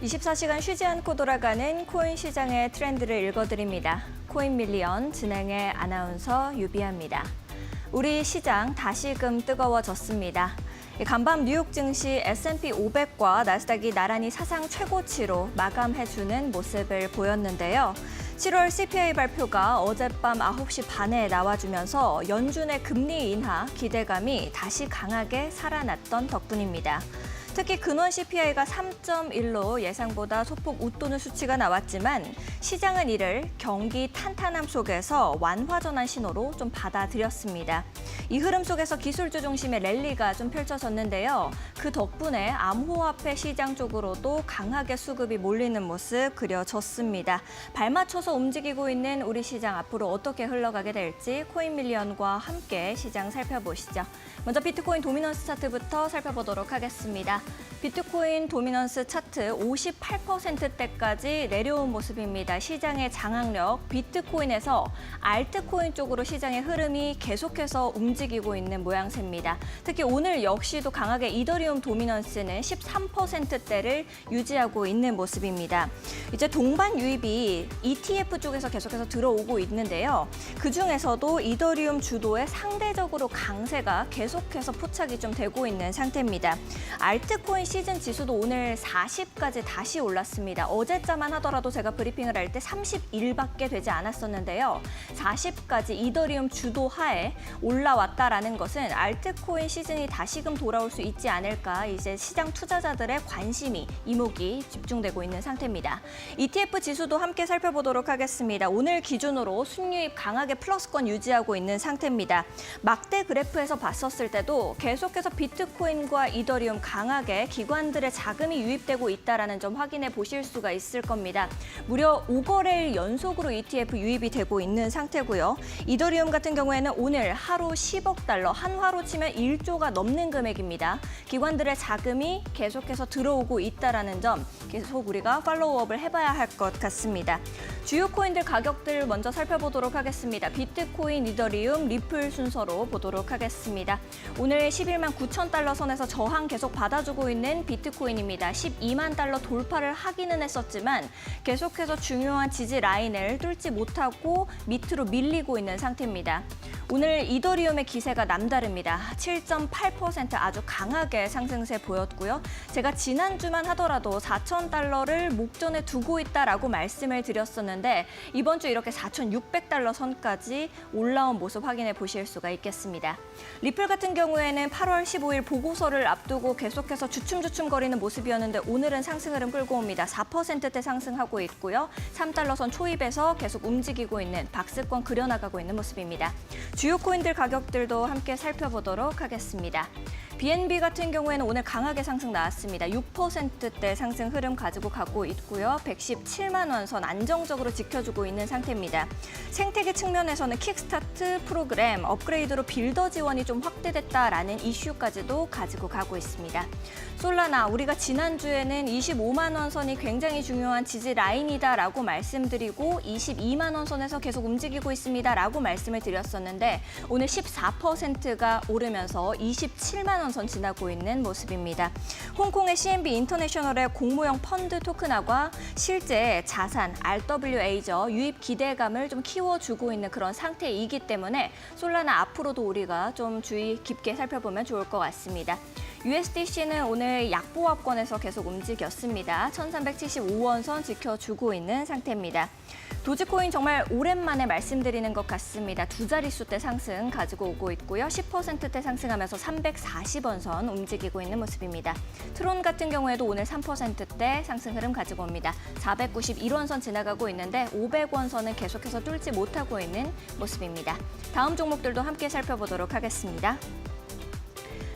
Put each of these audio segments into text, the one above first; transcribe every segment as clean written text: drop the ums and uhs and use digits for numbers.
24시간 쉬지 않고 돌아가는 코인 시장의 트렌드를 읽어드립니다. 코인 밀리언 진행의 아나운서 유비아입니다. 우리 시장 다시금 뜨거워졌습니다. 간밤 뉴욕 증시 S&P 500과 나스닥이 나란히 사상 최고치로 마감해주는 모습을 보였는데요. 7월 CPI 발표가 어젯밤 9시 반에 나와주면서 연준의 금리 인하 기대감이 다시 강하게 살아났던 덕분입니다. 특히 근원 CPI가 3.1로 예상보다 소폭 웃도는 수치가 나왔지만 시장은 이를 경기 탄탄함 속에서 완화전환 신호로 좀 받아들였습니다. 이 흐름 속에서 기술주 중심의 랠리가 좀 펼쳐졌는데요. 그 덕분에 암호화폐 시장 쪽으로도 강하게 수급이 몰리는 모습 그려졌습니다. 발맞춰서 움직이고 있는 우리 시장 앞으로 어떻게 흘러가게 될지 코인 밀리언과 함께 시장 살펴보시죠. 먼저 비트코인 도미넌스 차트부터 살펴보도록 하겠습니다. 비트코인 도미넌스 차트 58%대까지 내려온 모습입니다. 시장의 장악력, 비트코인에서 알트코인 쪽으로 시장의 흐름이 계속해서 움직이고 있는 모양새입니다. 특히 오늘 역시도 강하게 이더리움 도미넌스는 13%대를 유지하고 있는 모습입니다. 이제 동반 유입이 ETF 쪽에서 계속해서 들어오고 있는데요. 그중에서도 이더리움 주도의 상대적으로 강세가 계속해서 포착이 좀 되고 있는 상태입니다. 알트코인 시즌 지수도 오늘 40까지 다시 올랐습니다. 어제자만 하더라도 제가 브리핑을 할 때 31밖에 되지 않았었는데요. 40까지 이더리움 주도 하에 올라왔다라는 것은 알트코인 시즌이 다시금 돌아올 수 있지 않을까, 이제 시장 투자자들의 관심이, 이목이 집중되고 있는 상태입니다. ETF 지수도 함께 살펴보도록 하겠습니다. 오늘 기준으로 순유입 강하게 플러스권 유지하고 있는 상태입니다. 막대 그래프에서 봤었을 때도 계속해서 비트코인과 이더리움 강하게 기관들의 자금이 유입되고 있다는 점 확인해 보실 수가 있을 겁니다. 무려 5거래일 연속으로 ETF 유입이 되고 있는 상태고요. 이더리움 같은 경우에는 오늘 하루 10억 달러, 한화로 치면 1조가 넘는 금액입니다. 기관들의 자금이 계속해서 들어오고 있다는 점 계속 우리가 팔로우업을 해봐야 할 것 같습니다. 주요 코인들 가격들 먼저 살펴보도록 하겠습니다. 비트코인, 이더리움, 리플 순서로 보도록 하겠습니다. 오늘 11만 9천 달러 선에서 저항 계속 받아주고 있는 비트코인입니다. 12만 달러 돌파를 하기는 했었지만 계속해서 중요한 지지 라인을 뚫지 못하고 밑으로 밀리고 있는 상태입니다. 오늘 이더리움의 기세가 남다릅니다. 7.8% 아주 강하게 상승세 보였고요. 제가 지난주만 하더라도 4천 달러를 목전에 두고 있다라고 말씀을 드렸었는데 이번 주 이렇게 4,600달러 선까지 올라온 모습 확인해 보실 수가 있겠습니다. 리플 같은 경우에는 8월 15일 보고서를 앞두고 계속해서 주춤주춤거리는 모습이었는데 오늘은 상승 흐름 끌고 옵니다. 4%대 상승하고 있고요. 3달러 선 초입에서 계속 움직이고 있는 박스권 그려나가고 있는 모습입니다. 주요 코인들 가격들도 함께 살펴보도록 하겠습니다. BNB 같은 경우에는 오늘 강하게 상승 나왔습니다. 6%대 상승 흐름 가지고 가고 있고요. 117만 원 선 안정적으로 지켜주고 있는 상태입니다. 생태계 측면에서는 킥스타트 프로그램 업그레이드로 빌더 지원이 좀 확대됐다라는 이슈까지도 가지고 가고 있습니다. 솔라나, 우리가 지난주에는 25만 원 선이 굉장히 중요한 지지 라인이다라고 말씀드리고 22만 원 선에서 계속 움직이고 있습니다라고 말씀을 드렸었는데 오늘 14%가 오르면서 27만 원 선 지나고 있는 모습입니다. 홍콩의 CMB 인터내셔널의 공모형 펀드 토큰화가 실제 자산 RWA죠. 유입 기대감을 좀 키워주고 있는 그런 상태이기 때문에 솔라나 앞으로도 우리가 좀 주의 깊게 살펴보면 좋을 것 같습니다. USDC는 오늘 약보합권에서 계속 움직였습니다. 1,375원 선 지켜주고 있는 상태입니다. 도지코인 정말 오랜만에 말씀드리는 것 같습니다. 두 자릿수대 상승 가지고 오고 있고요. 10%대 상승하면서 340원 선 움직이고 있는 모습입니다. 트론 같은 경우에도 오늘 3%대 상승 흐름 가지고 옵니다. 491원 선 지나가고 있는데 500원 선은 계속해서 뚫지 못하고 있는 모습입니다. 다음 종목들도 함께 살펴보도록 하겠습니다.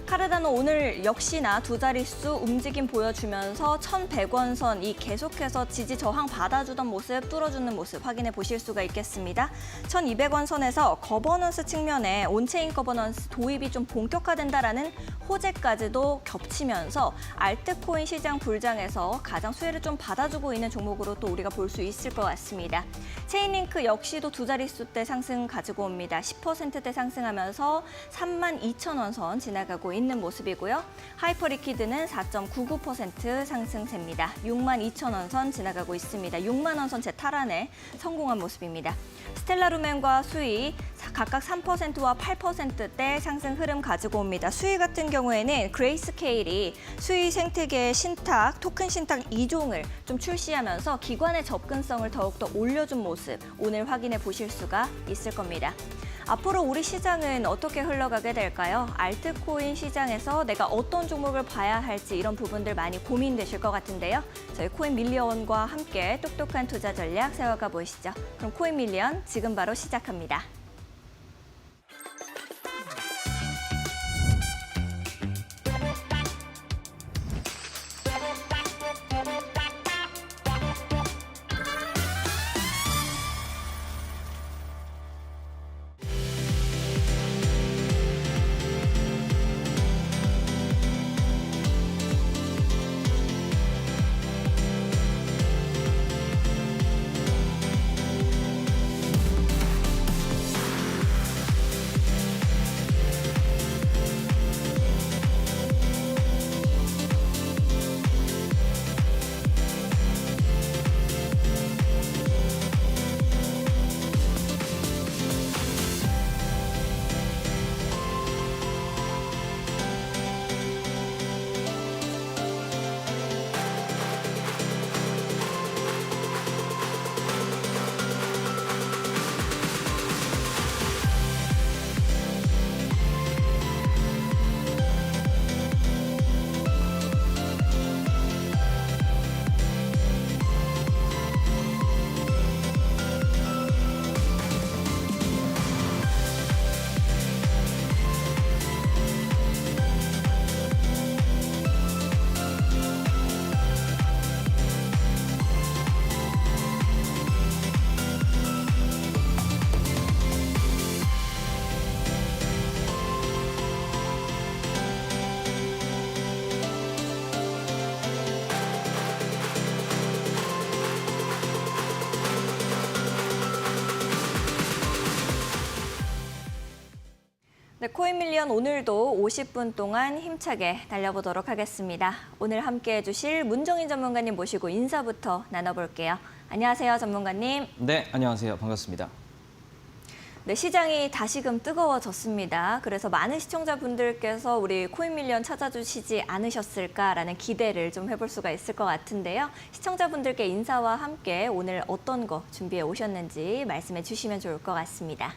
카르다노 오늘 역시나 두 자릿수 움직임 보여주면서 1,100원 선 이 계속해서 지지 저항 받아주던 모습, 뚫어주는 모습 확인해 보실 수가 있겠습니다. 1,200원 선에서 거버넌스 측면에 온체인 거버넌스 도입이 좀 본격화된다라는 호재까지도 겹치면서 알트코인 시장 불장에서 가장 수혜를 좀 받아주고 있는 종목으로 또 우리가 볼 수 있을 것 같습니다. 체인링크 역시도 두 자릿수대 상승 가지고 옵니다. 10%대 상승하면서 32,000원 선 지나가고 있는 모습이고요. 하이퍼리퀴드는 4.99% 상승세입니다. 62,000원 선 지나가고 있습니다. 6만 원 선 재탈환에 성공한 모습입니다. 스텔라루멘과 수이 각각 3%와 8%대 상승 흐름 가지고 옵니다. 수이 같은 경우에는 그레이스케일이 수이 생태계의 신탁, 토큰 신탁 2종을 좀 출시하면서 기관의 접근성을 더욱더 올려준 모습 오늘 확인해 보실 수가 있을 겁니다. 앞으로 우리 시장은 어떻게 흘러가게 될까요? 알트코인 시장에서 내가 어떤 종목을 봐야 할지 이런 부분들 많이 고민되실 것 같은데요. 저희 코인 밀리언과 함께 똑똑한 투자 전략 세워가 보시죠. 그럼 코인 밀리언 지금 바로 시작합니다. 네, 코인 밀리언 오늘도 50분 동안 힘차게 달려보도록 하겠습니다. 오늘 함께해 주실 문정인 전문가님 모시고 인사부터 나눠볼게요. 안녕하세요, 전문가님. 네, 안녕하세요. 반갑습니다. 네, 시장이 다시금 뜨거워졌습니다. 그래서 많은 시청자분들께서 우리 코인 밀리언 찾아주시지 않으셨을까라는 기대를 좀 해볼 수가 있을 것 같은데요. 시청자분들께 인사와 함께 오늘 어떤 거 준비해 오셨는지 말씀해 주시면 좋을 것 같습니다.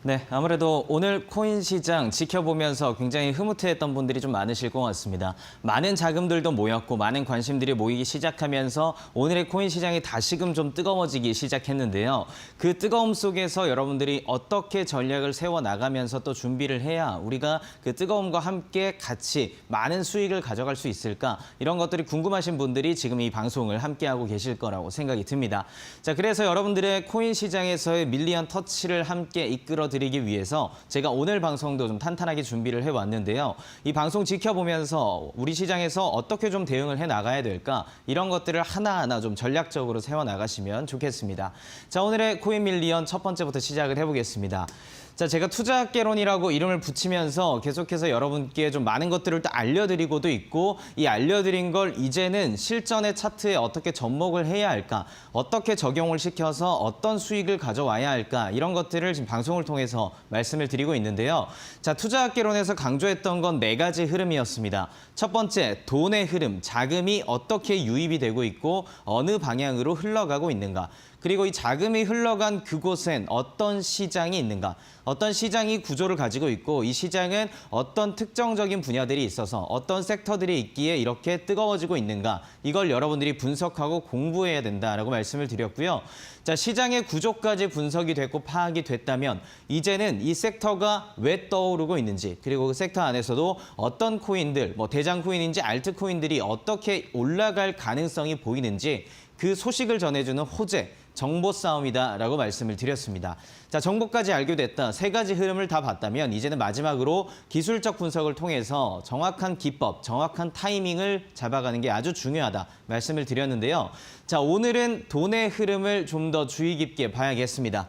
네, 아무래도 오늘 코인 시장 지켜보면서 굉장히 흐뭇해했던 분들이 좀 많으실 것 같습니다. 많은 자금들도 모였고 많은 관심들이 모이기 시작하면서 오늘의 코인 시장이 다시금 좀 뜨거워지기 시작했는데요. 그 뜨거움 속에서 여러분들이 어떻게 전략을 세워나가면서 또 준비를 해야 우리가 그 뜨거움과 함께 같이 많은 수익을 가져갈 수 있을까? 이런 것들이 궁금하신 분들이 지금 이 방송을 함께하고 계실 거라고 생각이 듭니다. 자, 그래서 여러분들의 코인 시장에서의 밀리언 터치를 함께 이끌어 드리기 위해서 제가 오늘 방송도 좀 탄탄하게 준비를 해왔는데요. 이 방송 지켜보면서 우리 시장에서 어떻게 좀 대응을 해나가야 될까? 이런 것들을 하나하나 좀 전략적으로 세워나가시면 좋겠습니다. 자, 오늘의 코인 밀리언 첫 번째부터 시작을 해보겠습니다. 자, 제가 투자학개론이라고 이름을 붙이면서 계속해서 여러분께 좀 많은 것들을 또 알려드리고도 있고 이 알려드린 걸 이제는 실전의 차트에 어떻게 접목을 해야 할까, 어떻게 적용을 시켜서 어떤 수익을 가져와야 할까 이런 것들을 지금 방송을 통해서 말씀을 드리고 있는데요. 자, 투자학개론에서 강조했던 건 4가지 흐름이었습니다. 첫 번째, 돈의 흐름, 자금이 어떻게 유입이 되고 있고 어느 방향으로 흘러가고 있는가. 그리고 이 자금이 흘러간 그곳엔 어떤 시장이 있는가, 어떤 시장이 구조를 가지고 있고 이 시장은 어떤 특정적인 분야들이 있어서 어떤 섹터들이 있기에 이렇게 뜨거워지고 있는가, 이걸 여러분들이 분석하고 공부해야 된다라고 말씀을 드렸고요. 자, 시장의 구조까지 분석이 됐고 파악이 됐다면 이제는 이 섹터가 왜 떠오르고 있는지, 그리고 그 섹터 안에서도 어떤 코인들, 대장 코인인지 알트 코인들이 어떻게 올라갈 가능성이 보이는지 그 소식을 전해주는 호재, 정보 싸움이다라고 말씀을 드렸습니다. 자, 정보까지 알게 됐다. 3가지 흐름을 다 봤다면 이제는 마지막으로 기술적 분석을 통해서 정확한 기법, 정확한 타이밍을 잡아가는 게 아주 중요하다 말씀을 드렸는데요. 자, 오늘은 돈의 흐름을 좀 더 주의 깊게 봐야겠습니다.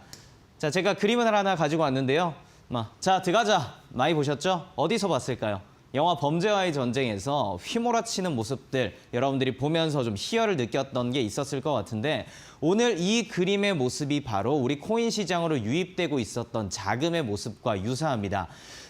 자, 제가 그림을 하나 가지고 왔는데요. 자, 들어가자. 많이 보셨죠? 어디서 봤을까요? 영화 범죄와의 전쟁에서 휘몰아치는 모습들 여러분들이 보면서 좀 희열을 느꼈던 게 있었을 것 같은데 오늘 이 그림의 모습이 바로 우리 코인 시장으로 유입되고 있었던 자금의 모습과 유사합니다.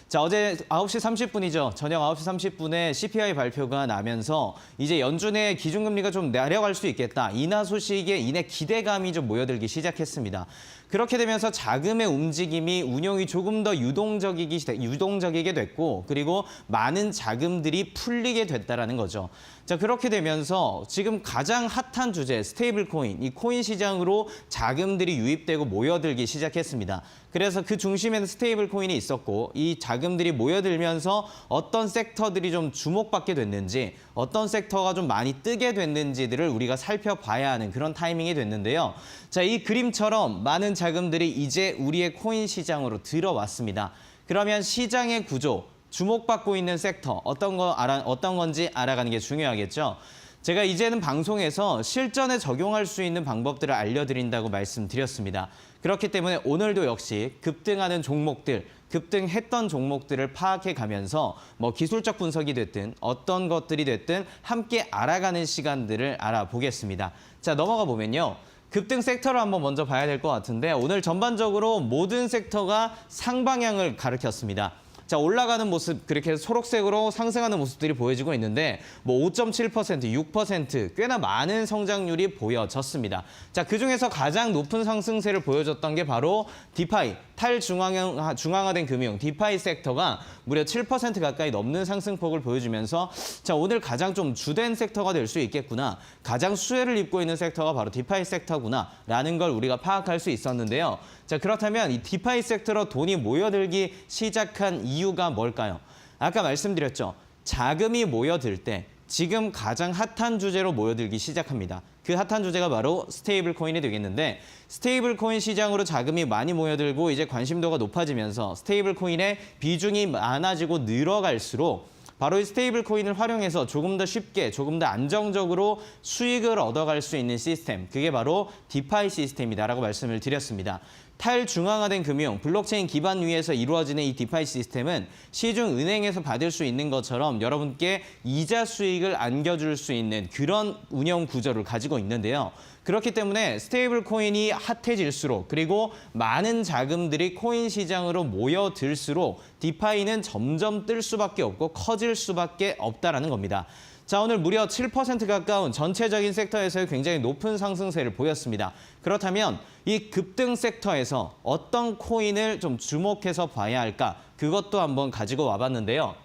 자, 어제 9시 30분이죠. 저녁 9시 30분에 CPI 발표가 나면서 이제 연준의 기준금리가 좀 내려갈 수 있겠다. 인하 소식에 인해 기대감이 좀 모여들기 시작했습니다. 그렇게 되면서 자금의 움직임이 운용이 조금 더 유동적이게 됐고 그리고 많은 자금들이 풀리게 됐다라는 거죠. 자, 그렇게 되면서 지금 가장 핫한 주제 스테이블 코인, 이 코인 시장으로 자금들이 유입되고 모여들기 시작했습니다. 그래서 그 중심에는 스테이블 코인이 있었고 이 자금들이 모여들면서 어떤 섹터들이 좀 주목받게 됐는지 어떤 섹터가 좀 많이 뜨게 됐는지들을 우리가 살펴봐야 하는 그런 타이밍이 됐는데요. 자, 이 그림처럼 많은 자금들이 이제 우리의 코인 시장으로 들어왔습니다. 그러면 시장의 구조, 주목받고 있는 섹터 어떤 건지 알아가는 게 중요하겠죠. 제가 이제는 방송에서 실전에 적용할 수 있는 방법들을 알려드린다고 말씀드렸습니다. 그렇기 때문에 오늘도 역시 급등하는 종목들, 급등했던 종목들을 파악해 가면서 기술적 분석이 됐든 어떤 것들이 됐든 함께 알아가는 시간들을 알아보겠습니다. 자, 넘어가 보면요. 급등 섹터를 한번 먼저 봐야 될 것 같은데 오늘 전반적으로 모든 섹터가 상방향을 가리켰습니다. 자, 올라가는 모습, 그렇게 초록색으로 상승하는 모습들이 보여지고 있는데 5.7%, 6% 꽤나 많은 성장률이 보여졌습니다. 자, 그중에서 가장 높은 상승세를 보여줬던 게 바로 디파이, 탈중앙화된 금융, 디파이 섹터가 무려 7% 가까이 넘는 상승폭을 보여주면서 자, 오늘 가장 좀 주된 섹터가 될 수 있겠구나. 가장 수혜를 입고 있는 섹터가 바로 디파이 섹터구나라는 걸 우리가 파악할 수 있었는데요. 자, 그렇다면 이 디파이 섹터로 돈이 모여들기 시작한 이유가 뭘까요? 아까 말씀드렸죠. 자금이 모여들 때 지금 가장 핫한 주제로 모여들기 시작합니다. 그 핫한 주제가 바로 스테이블 코인이 되겠는데 스테이블 코인 시장으로 자금이 많이 모여들고 이제 관심도가 높아지면서 스테이블 코인의 비중이 많아지고 늘어갈수록 바로 이 스테이블 코인을 활용해서 조금 더 쉽게, 조금 더 안정적으로 수익을 얻어갈 수 있는 시스템, 그게 바로 디파이 시스템이다라고 말씀을 드렸습니다. 탈중앙화된 금융, 블록체인 기반 위에서 이루어지는 이 디파이 시스템은 시중 은행에서 받을 수 있는 것처럼 여러분께 이자 수익을 안겨줄 수 있는 그런 운영 구조를 가지고 있는데요. 그렇기 때문에 스테이블 코인이 핫해질수록 그리고 많은 자금들이 코인 시장으로 모여들수록 디파이는 점점 뜰 수밖에 없고 커질 수밖에 없다라는 겁니다. 자, 오늘 무려 7% 가까운 전체적인 섹터에서의 굉장히 높은 상승세를 보였습니다. 그렇다면 이 급등 섹터에서 어떤 코인을 좀 주목해서 봐야 할까? 그것도 한번 가지고 와봤는데요.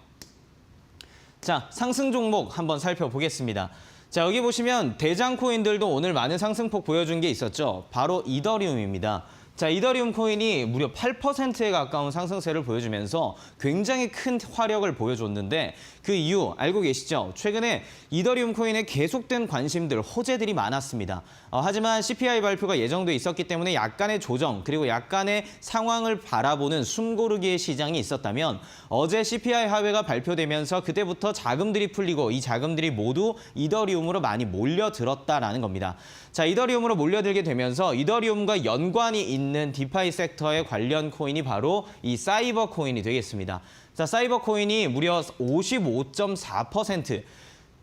자, 상승 종목 한번 살펴보겠습니다. 자, 여기 보시면 대장 코인들도 오늘 많은 상승폭 보여준 게 있었죠. 바로 이더리움입니다. 자, 이더리움 코인이 무려 8%에 가까운 상승세를 보여주면서 굉장히 큰 화력을 보여줬는데 그 이유 알고 계시죠? 최근에 이더리움 코인에 계속된 관심들, 호재들이 많았습니다. 하지만 CPI 발표가 예정돼 있었기 때문에 약간의 조정 그리고 약간의 상황을 바라보는 숨고르기의 시장이 있었다면 어제 CPI 하회가 발표되면서 그때부터 자금들이 풀리고 이 자금들이 모두 이더리움으로 많이 몰려들었다라는 겁니다. 자, 이더리움으로 몰려들게 되면서 이더리움과 연관이 있는 디파이 섹터의 관련 코인이 바로 이 사이버 코인이 되겠습니다. 자, 사이버 코인이 무려 55.4%.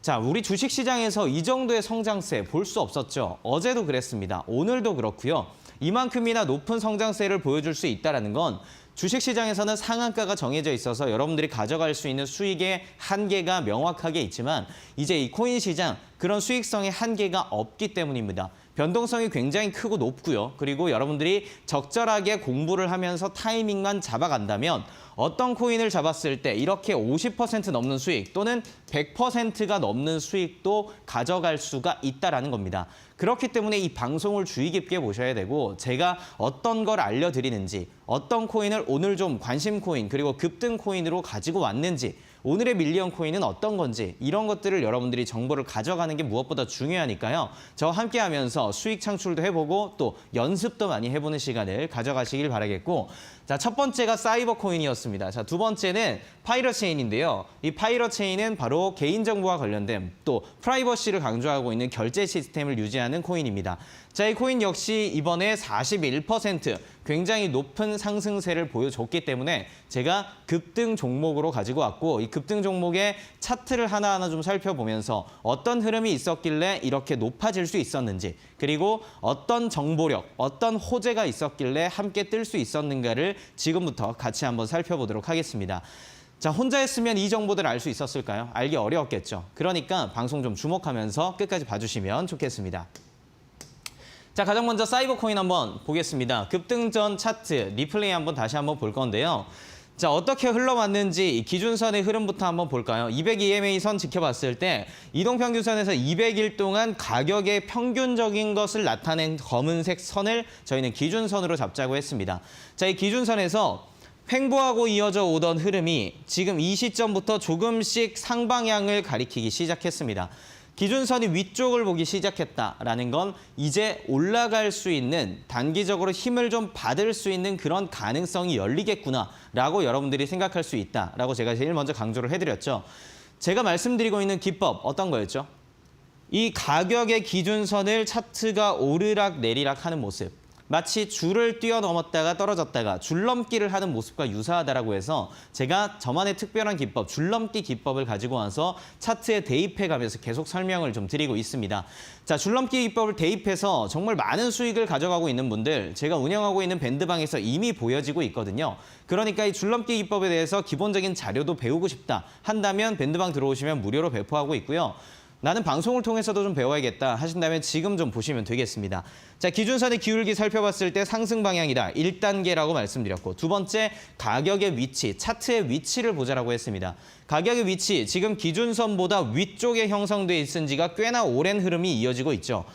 자, 우리 주식시장에서 이 정도의 성장세 볼 수 없었죠. 어제도 그랬습니다. 오늘도 그렇고요. 이만큼이나 높은 성장세를 보여줄 수 있다는 건 주식시장에서는 상한가가 정해져 있어서 여러분들이 가져갈 수 있는 수익의 한계가 명확하게 있지만 이제 이 코인 시장 그런 수익성의 한계가 없기 때문입니다. 변동성이 굉장히 크고 높고요. 그리고 여러분들이 적절하게 공부를 하면서 타이밍만 잡아간다면 어떤 코인을 잡았을 때 이렇게 50% 넘는 수익 또는 100%가 넘는 수익도 가져갈 수가 있다는 겁니다. 그렇기 때문에 이 방송을 주의 깊게 보셔야 되고 제가 어떤 걸 알려드리는지 어떤 코인을 오늘 좀 관심 코인 그리고 급등 코인으로 가지고 왔는지 오늘의 밀리언 코인은 어떤 건지 이런 것들을 여러분들이 정보를 가져가는 게 무엇보다 중요하니까요. 저와 함께 하면서 수익 창출도 해보고 또 연습도 많이 해보는 시간을 가져가시길 바라겠고 자, 첫 번째가 사이버 코인이었습니다. 자, 두 번째는 파이러 체인인데요. 이 파이러 체인은 바로 개인정보와 관련된 또 프라이버시를 강조하고 있는 결제 시스템을 유지하는 코인입니다. 자, 이 코인 역시 이번에 41% 굉장히 높은 상승세를 보여줬기 때문에 제가 급등 종목으로 가지고 왔고 이 급등 종목의 차트를 하나하나 좀 살펴보면서 어떤 흐름이 있었길래 이렇게 높아질 수 있었는지 그리고 어떤 정보력, 어떤 호재가 있었길래 함께 뜰 수 있었는가를 지금부터 같이 한번 살펴보도록 하겠습니다. 자, 혼자 했으면 이 정보들 알 수 있었을까요? 알기 어려웠겠죠. 그러니까 방송 좀 주목하면서 끝까지 봐주시면 좋겠습니다. 자, 가장 먼저 사이버 코인 한번 보겠습니다. 급등 전 차트 리플레이 한번 다시 한번 볼 건데요. 자, 어떻게 흘러왔는지 기준선의 흐름부터 한번 볼까요? 200 EMA 선 지켜봤을 때 이동평균선에서 200일 동안 가격의 평균적인 것을 나타낸 검은색 선을 저희는 기준선으로 잡자고 했습니다. 자, 이 기준선에서 횡보하고 이어져 오던 흐름이 지금 이 시점부터 조금씩 상방향을 가리키기 시작했습니다. 기준선이 위쪽을 보기 시작했다라는 건 이제 올라갈 수 있는 단기적으로 힘을 좀 받을 수 있는 그런 가능성이 열리겠구나라고 여러분들이 생각할 수 있다라고 제가 제일 먼저 강조를 해드렸죠. 제가 말씀드리고 있는 기법 어떤 거였죠? 이 가격의 기준선을 차트가 오르락 내리락 하는 모습. 마치 줄을 뛰어넘었다가 떨어졌다가 줄넘기를 하는 모습과 유사하다라고 해서 제가 저만의 특별한 기법, 줄넘기 기법을 가지고 와서 차트에 대입해가면서 계속 설명을 좀 드리고 있습니다. 자, 줄넘기 기법을 대입해서 정말 많은 수익을 가져가고 있는 분들, 제가 운영하고 있는 밴드방에서 이미 보여지고 있거든요. 그러니까 이 줄넘기 기법에 대해서 기본적인 자료도 배우고 싶다 한다면 밴드방 들어오시면 무료로 배포하고 있고요. 나는 방송을 통해서도 좀 배워야겠다 하신다면 지금 좀 보시면 되겠습니다. 자, 기준선의 기울기 살펴봤을 때 상승 방향이다. 1단계라고 말씀드렸고 두 번째 가격의 위치, 차트의 위치를 보자라고 했습니다. 가격의 위치, 지금 기준선보다 위쪽에 형성돼 있은 지가 꽤나 오랜 흐름이 이어지고 있죠.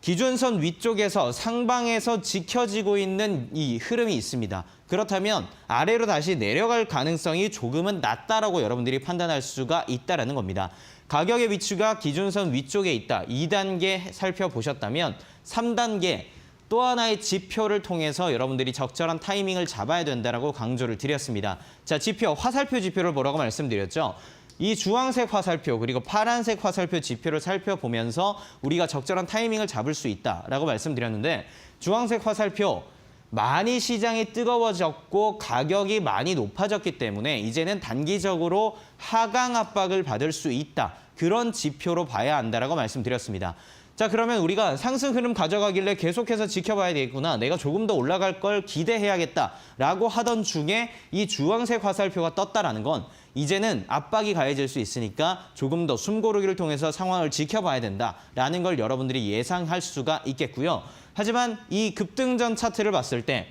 기준선 위쪽에서 상방에서 지켜지고 있는 이 흐름이 있습니다. 그렇다면 아래로 다시 내려갈 가능성이 조금은 낮다라고 여러분들이 판단할 수가 있다라는 겁니다. 가격의 위치가 기준선 위쪽에 있다. 2단계 살펴보셨다면 3단계 또 하나의 지표를 통해서 여러분들이 적절한 타이밍을 잡아야 된다라고 강조를 드렸습니다. 자, 지표, 화살표 지표를 보라고 말씀드렸죠. 이 주황색 화살표 그리고 파란색 화살표 지표를 살펴보면서 우리가 적절한 타이밍을 잡을 수 있다라고 말씀드렸는데 주황색 화살표 많이 시장이 뜨거워졌고 가격이 많이 높아졌기 때문에 이제는 단기적으로 하강 압박을 받을 수 있다. 그런 지표로 봐야 한다라고 말씀드렸습니다. 자, 그러면 우리가 상승 흐름 가져가길래 계속해서 지켜봐야 되겠구나. 내가 조금 더 올라갈 걸 기대해야겠다라고 하던 중에 이 주황색 화살표가 떴다라는 건 이제는 압박이 가해질 수 있으니까 조금 더 숨고르기를 통해서 상황을 지켜봐야 된다라는 걸 여러분들이 예상할 수가 있겠고요. 하지만 이 급등전 차트를 봤을 때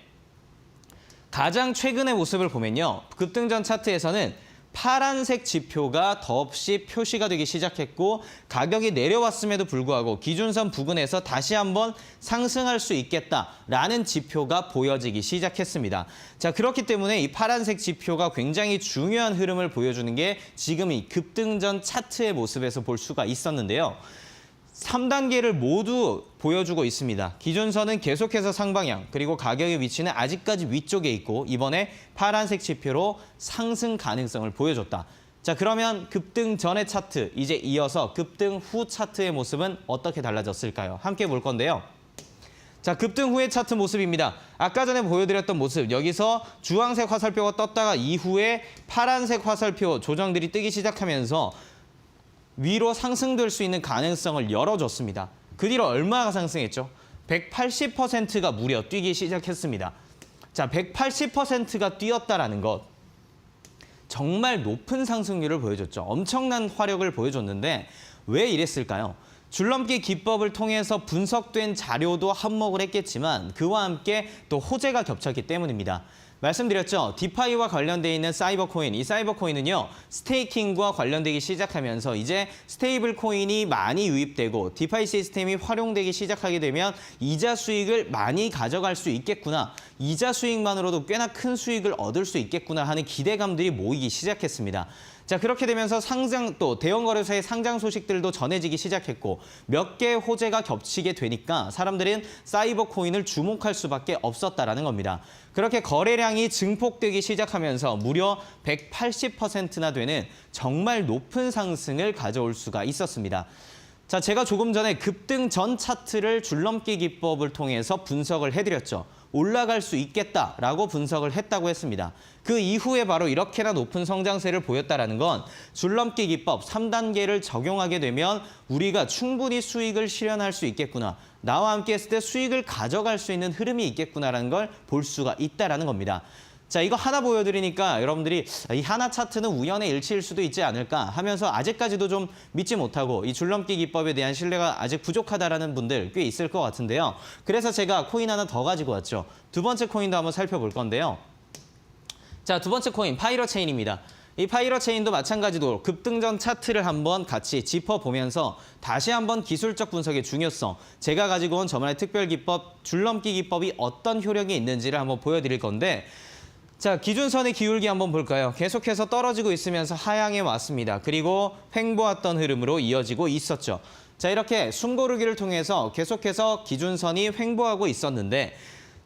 가장 최근의 모습을 보면요. 급등전 차트에서는 파란색 지표가 더없이 표시가 되기 시작했고 가격이 내려왔음에도 불구하고 기준선 부근에서 다시 한번 상승할 수 있겠다라는 지표가 보여지기 시작했습니다. 자, 그렇기 때문에 이 파란색 지표가 굉장히 중요한 흐름을 보여주는 게 지금 이 급등전 차트의 모습에서 볼 수가 있었는데요. 3단계를 모두 보여주고 있습니다. 기준선은 계속해서 상방향, 그리고 가격의 위치는 아직까지 위쪽에 있고 이번에 파란색 지표로 상승 가능성을 보여줬다. 자, 그러면 급등 전의 차트, 이제 이어서 급등 후 차트의 모습은 어떻게 달라졌을까요? 함께 볼 건데요. 자, 급등 후의 차트 모습입니다. 아까 전에 보여드렸던 모습, 여기서 주황색 화살표가 떴다가 이후에 파란색 화살표 조정들이 뜨기 시작하면서 위로 상승될 수 있는 가능성을 열어줬습니다. 그 뒤로 얼마가 상승했죠? 180%가 무려 뛰기 시작했습니다. 자, 180%가 뛰었다라는 것. 정말 높은 상승률을 보여줬죠. 엄청난 화력을 보여줬는데 왜 이랬을까요? 줄넘기 기법을 통해서 분석된 자료도 한몫을 했겠지만 그와 함께 또 호재가 겹쳤기 때문입니다. 말씀드렸죠. 디파이와 관련돼 있는 사이버 코인, 이 사이버 코인은요. 스테이킹과 관련되기 시작하면서 이제 스테이블 코인이 많이 유입되고 디파이 시스템이 활용되기 시작하게 되면 이자 수익을 많이 가져갈 수 있겠구나. 이자 수익만으로도 꽤나 큰 수익을 얻을 수 있겠구나 하는 기대감들이 모이기 시작했습니다. 자, 그렇게 되면서 상장 또 대형 거래소의 상장 소식들도 전해지기 시작했고 몇 개의 호재가 겹치게 되니까 사람들은 사이버 코인을 주목할 수밖에 없었다라는 겁니다. 그렇게 거래량이 증폭되기 시작하면서 무려 180%나 되는 정말 높은 상승을 가져올 수가 있었습니다. 자, 제가 조금 전에 급등 전 차트를 줄넘기 기법을 통해서 분석을 해드렸죠. 올라갈 수 있겠다라고 분석을 했다고 했습니다. 그 이후에 바로 이렇게나 높은 성장세를 보였다는 건 줄넘기 기법 3단계를 적용하게 되면 우리가 충분히 수익을 실현할 수 있겠구나. 나와 함께 했을 때 수익을 가져갈 수 있는 흐름이 있겠구나라는 걸 볼 수가 있다는 겁니다. 자, 이거 하나 보여드리니까 여러분들이 이 하나 차트는 우연의 일치일 수도 있지 않을까 하면서 아직까지도 좀 믿지 못하고 이 줄넘기 기법에 대한 신뢰가 아직 부족하다라는 분들 꽤 있을 것 같은데요. 그래서 제가 코인 하나 더 가지고 왔죠. 두 번째 코인도 한번 살펴볼 건데요. 자, 두 번째 코인 파이러 체인입니다. 이 파이러 체인도 마찬가지로 급등전 차트를 한번 같이 짚어보면서 다시 한번 기술적 분석의 중요성, 제가 가지고 온 저만의 특별 기법, 줄넘기 기법이 어떤 효력이 있는지를 한번 보여드릴 건데, 자, 기준선의 기울기 한번 볼까요? 계속해서 떨어지고 있으면서 하향해 왔습니다. 그리고 횡보했던 흐름으로 이어지고 있었죠. 자, 이렇게 숨고르기를 통해서 계속해서 기준선이 횡보하고 있었는데,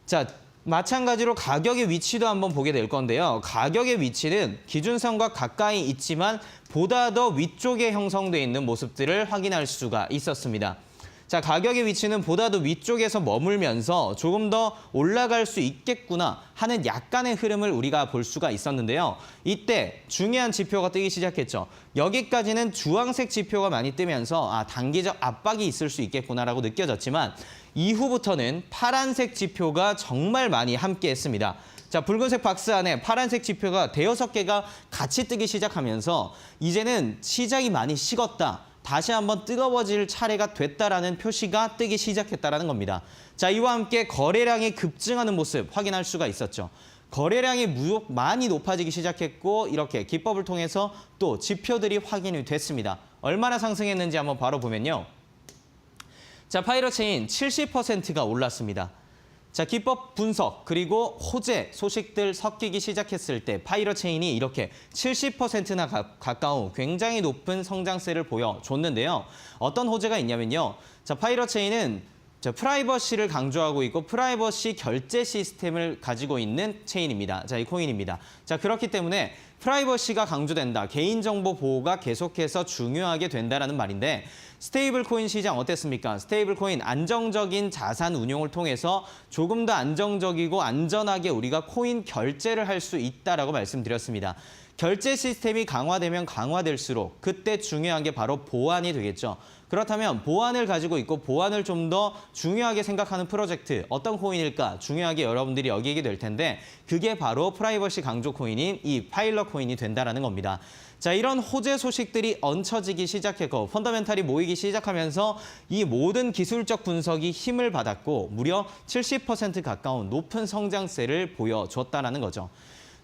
자, 마찬가지로 가격의 위치도 한번 보게 될 건데요. 가격의 위치는 기준선과 가까이 있지만 보다 더 위쪽에 형성돼 있는 모습들을 확인할 수가 있었습니다. 자, 가격의 위치는 보다 더 위쪽에서 머물면서 조금 더 올라갈 수 있겠구나 하는 약간의 흐름을 우리가 볼 수가 있었는데요. 이때 중요한 지표가 뜨기 시작했죠. 여기까지는 주황색 지표가 많이 뜨면서 단기적 압박이 있을 수 있겠구나라고 느껴졌지만 이후부터는 파란색 지표가 정말 많이 함께했습니다. 자, 붉은색 박스 안에 파란색 지표가 대여섯 개가 같이 뜨기 시작하면서 이제는 시장이 많이 식었다. 다시 한번 뜨거워질 차례가 됐다라는 표시가 뜨기 시작했다라는 겁니다. 자, 이와 함께 거래량이 급증하는 모습 확인할 수가 있었죠. 거래량이 많이 높아지기 시작했고 이렇게 기법을 통해서 또 지표들이 확인이 됐습니다. 얼마나 상승했는지 한번 바로 보면요. 자, 파이러 체인 70%가 올랐습니다. 자, 기법 분석 그리고 호재 소식들 섞이기 시작했을 때 파이러 체인이 이렇게 70%나 가까운 굉장히 높은 성장세를 보여줬는데요. 어떤 호재가 있냐면요. 자, 파이러 체인은 프라이버시를 강조하고 있고 프라이버시 결제 시스템을 가지고 있는 체인입니다. 자, 이 코인입니다. 자, 그렇기 때문에 프라이버시가 강조된다. 개인정보 보호가 계속해서 중요하게 된다라는 말인데 스테이블 코인 시장 어땠습니까? 스테이블 코인 안정적인 자산 운용을 통해서 조금 더 안정적이고 안전하게 우리가 코인 결제를 할 수 있다라고 말씀드렸습니다. 결제 시스템이 강화되면 강화될수록 그때 중요한 게 바로 보안이 되겠죠. 그렇다면 보안을 가지고 있고 보안을 좀 더 중요하게 생각하는 프로젝트 어떤 코인일까 중요하게 여러분들이 여기게 될 텐데 그게 바로 프라이버시 강조 코인인 이 파일러 코인이 된다라는 겁니다. 자, 이런 호재 소식들이 얹혀지기 시작했고 펀더멘탈이 모이기 시작하면서 이 모든 기술적 분석이 힘을 받았고 무려 70% 가까운 높은 성장세를 보여줬다라는 거죠.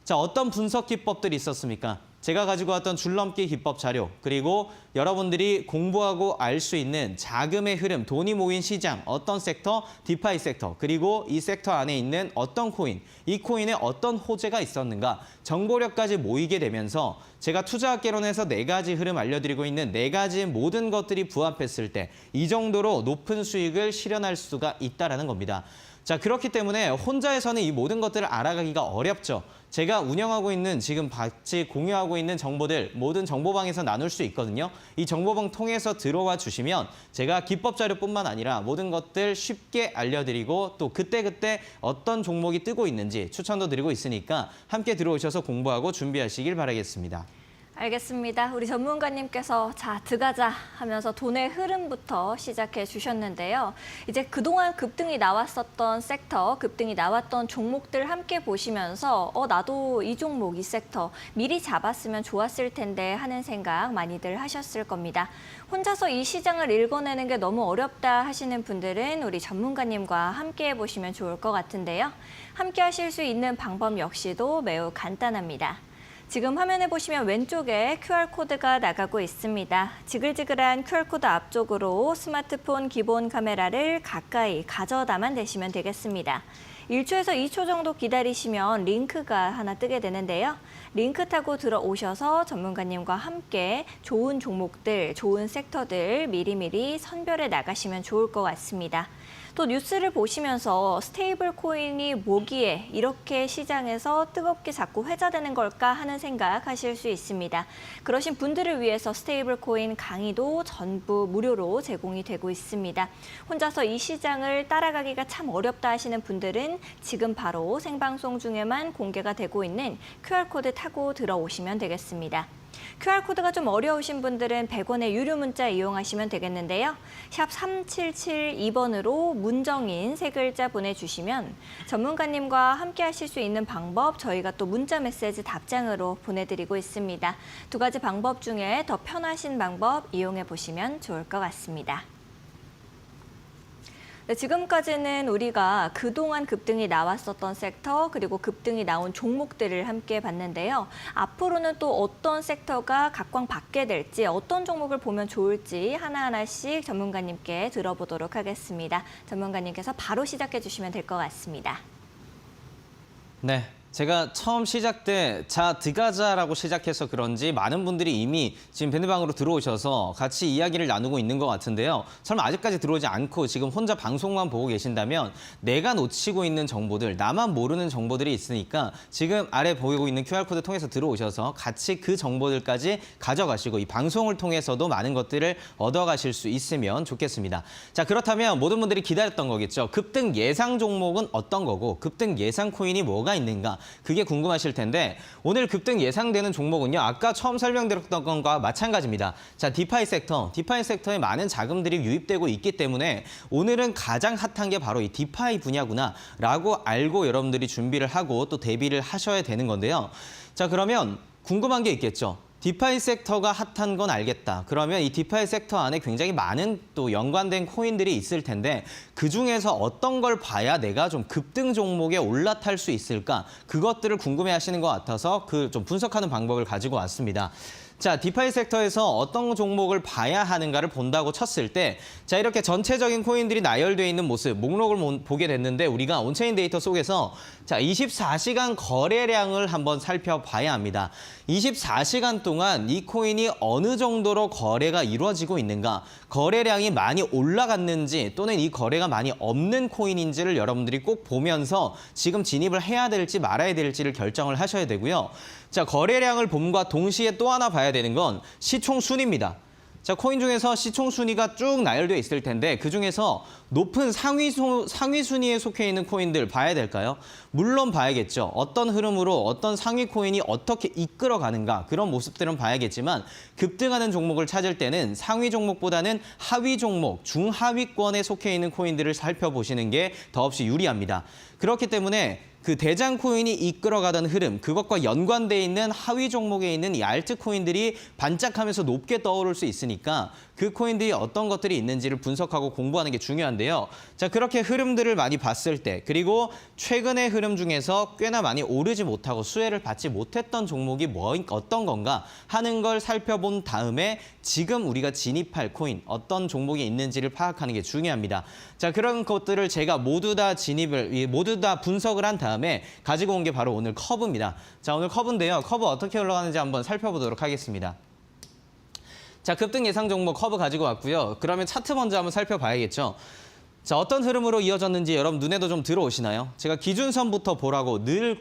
자, 어떤 분석 기법들이 있었습니까? 제가 가지고 왔던 줄넘기 기법 자료, 그리고 여러분들이 공부하고 알 수 있는 자금의 흐름, 돈이 모인 시장, 어떤 섹터, 디파이 섹터, 그리고 이 섹터 안에 있는 어떤 코인, 이 코인에 어떤 호재가 있었는가, 정보력까지 모이게 되면서 제가 투자학개론에서 4가지 흐름 알려드리고 있는 4가지 모든 것들이 부합했을 때 이 정도로 높은 수익을 실현할 수가 있다는 겁니다. 자, 그렇기 때문에 혼자서는 이 모든 것들을 알아가기가 어렵죠. 제가 운영하고 있는 지금 같이 공유하고 있는 정보들 모든 정보방에서 나눌 수 있거든요. 이 정보방 통해서 들어와 주시면 제가 기법 자료뿐만 아니라 모든 것들 쉽게 알려드리고 또 그때그때 어떤 종목이 뜨고 있는지 추천도 드리고 있으니까 함께 들어오셔서 공부하고 준비하시길 바라겠습니다. 알겠습니다. 우리 전문가님께서 자, 들어가자 하면서 돈의 흐름부터 시작해 주셨는데요. 이제 그동안 급등이 나왔었던 섹터, 급등이 나왔던 종목들 함께 보시면서 나도 이 종목, 이 섹터 미리 잡았으면 좋았을 텐데 하는 생각 많이들 하셨을 겁니다. 혼자서 이 시장을 읽어내는 게 너무 어렵다 하시는 분들은 우리 전문가님과 함께 해보시면 좋을 것 같은데요. 함께 하실 수 있는 방법 역시도 매우 간단합니다. 지금 화면에 보시면 왼쪽에 QR코드가 나가고 있습니다. 지글지글한 QR코드 앞쪽으로 스마트폰 기본 카메라를 가까이 가져다만 대시면 되겠습니다. 1초에서 2초 정도 기다리시면 링크가 하나 뜨게 되는데요. 링크 타고 들어오셔서 전문가님과 함께 좋은 종목들, 좋은 섹터들 미리미리 선별해 나가시면 좋을 것 같습니다. 또 뉴스를 보시면서 스테이블 코인이 뭐기에 이렇게 시장에서 뜨겁게 자꾸 회자되는 걸까 하는 생각 하실 수 있습니다. 그러신 분들을 위해서 스테이블 코인 강의도 전부 무료로 제공이 되고 있습니다. 혼자서 이 시장을 따라가기가 참 어렵다 하시는 분들은 지금 바로 생방송 중에만 공개가 되고 있는 QR코드 타고 들어오시면 되겠습니다. QR코드가 좀 어려우신 분들은 100원의 유료 문자 이용하시면 되겠는데요. 샵 3772번으로 문정인 3글자 보내주시면 전문가님과 함께 하실 수 있는 방법 저희가 또 문자 메시지 답장으로 보내드리고 있습니다. 2가지 방법 중에 더 편하신 방법 이용해 보시면 좋을 것 같습니다. 네, 지금까지는 우리가 그동안 급등이 나왔었던 섹터 그리고 급등이 나온 종목들을 함께 봤는데요. 앞으로는 또 어떤 섹터가 각광받게 될지 어떤 종목을 보면 좋을지 하나하나씩 전문가님께 들어보도록 하겠습니다. 전문가님께서 바로 시작해 주시면 될 것 같습니다. 네. 제가 처음 시작 때 자 들어가자라고 시작해서 그런지 많은 분들이 이미 지금 밴드방으로 들어오셔서 같이 이야기를 나누고 있는 것 같은데요. 설마 아직까지 들어오지 않고 지금 혼자 방송만 보고 계신다면 내가 놓치고 있는 정보들, 나만 모르는 정보들이 있으니까 지금 아래 보이고 있는 QR코드 통해서 들어오셔서 같이 그 정보들까지 가져가시고 이 방송을 통해서도 많은 것들을 얻어가실 수 있으면 좋겠습니다. 자, 그렇다면 모든 분들이 기다렸던 거겠죠. 급등 예상 종목은 어떤 거고 급등 예상 코인이 뭐가 있는가? 그게 궁금하실 텐데 오늘 급등 예상되는 종목은요. 아까 처음 설명드렸던 것과 마찬가지입니다. 자, 디파이 섹터에 많은 자금들이 유입되고 있기 때문에 오늘은 가장 핫한 게 바로 이 디파이 분야구나라고 알고 여러분들이 준비를 하고 또 대비를 하셔야 되는 건데요. 자, 그러면 궁금한 게 있겠죠. 디파이 섹터가 핫한 건 알겠다. 그러면 이 디파이 섹터 안에 굉장히 많은 또 연관된 코인들이 있을 텐데 그중에서 어떤 걸 봐야 내가 좀 급등 종목에 올라탈 수 있을까? 그것들을 궁금해하시는 것 같아서 그 좀 분석하는 방법을 가지고 왔습니다. 자, 디파이 섹터에서 어떤 종목을 봐야 하는가를 본다고 쳤을 때 자, 이렇게 전체적인 코인들이 나열되어 있는 모습, 목록을 보게 됐는데 우리가 온체인 데이터 속에서 자, 24시간 거래량을 한번 살펴봐야 합니다. 24시간 동안 이 코인이 어느 정도로 거래가 이루어지고 있는가, 거래량이 많이 올라갔는지 또는 이 거래가 많이 없는 코인인지를 여러분들이 꼭 보면서 지금 진입을 해야 될지 말아야 될지를 결정을 하셔야 되고요. 자, 거래량을 봄과 동시에 또 하나 봐야 되는 건 시총 순위입니다. 자, 코인 중에서 시총 순위가 쭉 나열되어 있을 텐데 그중에서 높은 상위 순위에 속해 있는 코인들 봐야 될까요? 물론 봐야겠죠. 어떤 흐름으로 어떤 상위 코인이 어떻게 이끌어가는가 그런 모습들은 봐야겠지만 급등하는 종목을 찾을 때는 상위 종목보다는 하위 종목, 중하위권에 속해 있는 코인들을 살펴보시는 게 더없이 유리합니다. 그렇기 때문에 그 대장 코인이 이끌어가던 흐름, 그것과 연관돼 있는 하위 종목에 있는 이 알트코인들이 반짝하면서 높게 떠오를 수 있으니까 그 코인들이 어떤 것들이 있는지를 분석하고 공부하는 게 중요한데요. 자, 그렇게 흐름들을 많이 봤을 때 그리고 최근의 흐름 중에서 꽤나 많이 오르지 못하고 수혜를 받지 못했던 종목이 어떤 건가 하는 걸 살펴본 다음에 지금 우리가 진입할 코인, 어떤 종목이 있는지를 파악하는 게 중요합니다. 자, 그런 것들을 제가 모두 다 분석을 한 다음에 가지고 온 게 바로 오늘 커브입니다. 자, 오늘 커브인데요. 커브 어떻게 올라가는지 한번 살펴보도록 하겠습니다. 자, 급등 예상 종목 커브 가지고 왔고요. 그러면 차트 먼저 한번 살펴봐야겠죠. 자, 어떤 흐름으로 이어졌는지 여러분 눈에도 좀 들어오시나요? 제가 기준선부터 보라고 늘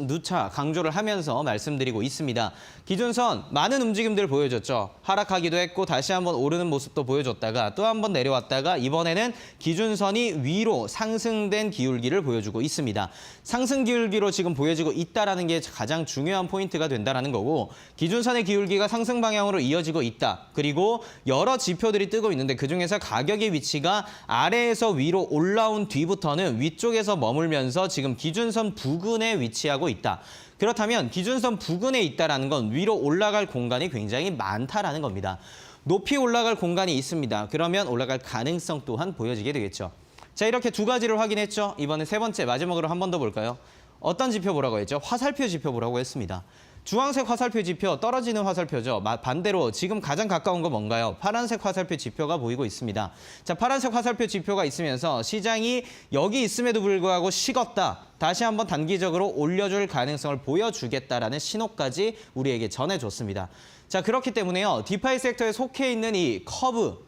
누차 강조를 하면서 말씀드리고 있습니다. 기준선 많은 움직임들 보여줬죠. 하락하기도 했고 다시 한번 오르는 모습도 보여줬다가 또 한번 내려왔다가 이번에는 기준선이 위로 상승된 기울기를 보여주고 있습니다. 상승 기울기로 지금 보여지고 있다는 게 가장 중요한 포인트가 된다는 거고 기준선의 기울기가 상승 방향으로 이어지고 있다. 그리고 여러 지표들이 뜨고 있는데 그중에서 가격의 위치가 아래에서 위로 올라온 뒤부터는 위쪽에서 머물면서 지금 기준선 부근에 위치하고 있다. 그렇다면 기준선 부근에 있다는 건 위로 올라갈 공간이 굉장히 많다라는 겁니다. 높이 올라갈 공간이 있습니다. 그러면 올라갈 가능성 또한 보여지게 되겠죠. 자, 이렇게 두 가지를 확인했죠. 이번에 세 번째 마지막으로 한 번 더 볼까요? 어떤 지표 보라고 했죠? 화살표 지표 보라고 했습니다. 주황색 화살표 지표 떨어지는 화살표죠. 반대로 지금 가장 가까운 거 뭔가요? 파란색 화살표 지표가 보이고 있습니다. 자, 파란색 화살표 지표가 있으면서 시장이 여기 있음에도 불구하고 식었다. 다시 한번 단기적으로 올려줄 가능성을 보여주겠다라는 신호까지 우리에게 전해줬습니다. 자, 그렇기 때문에요. 디파이 섹터에 속해 있는 이 커브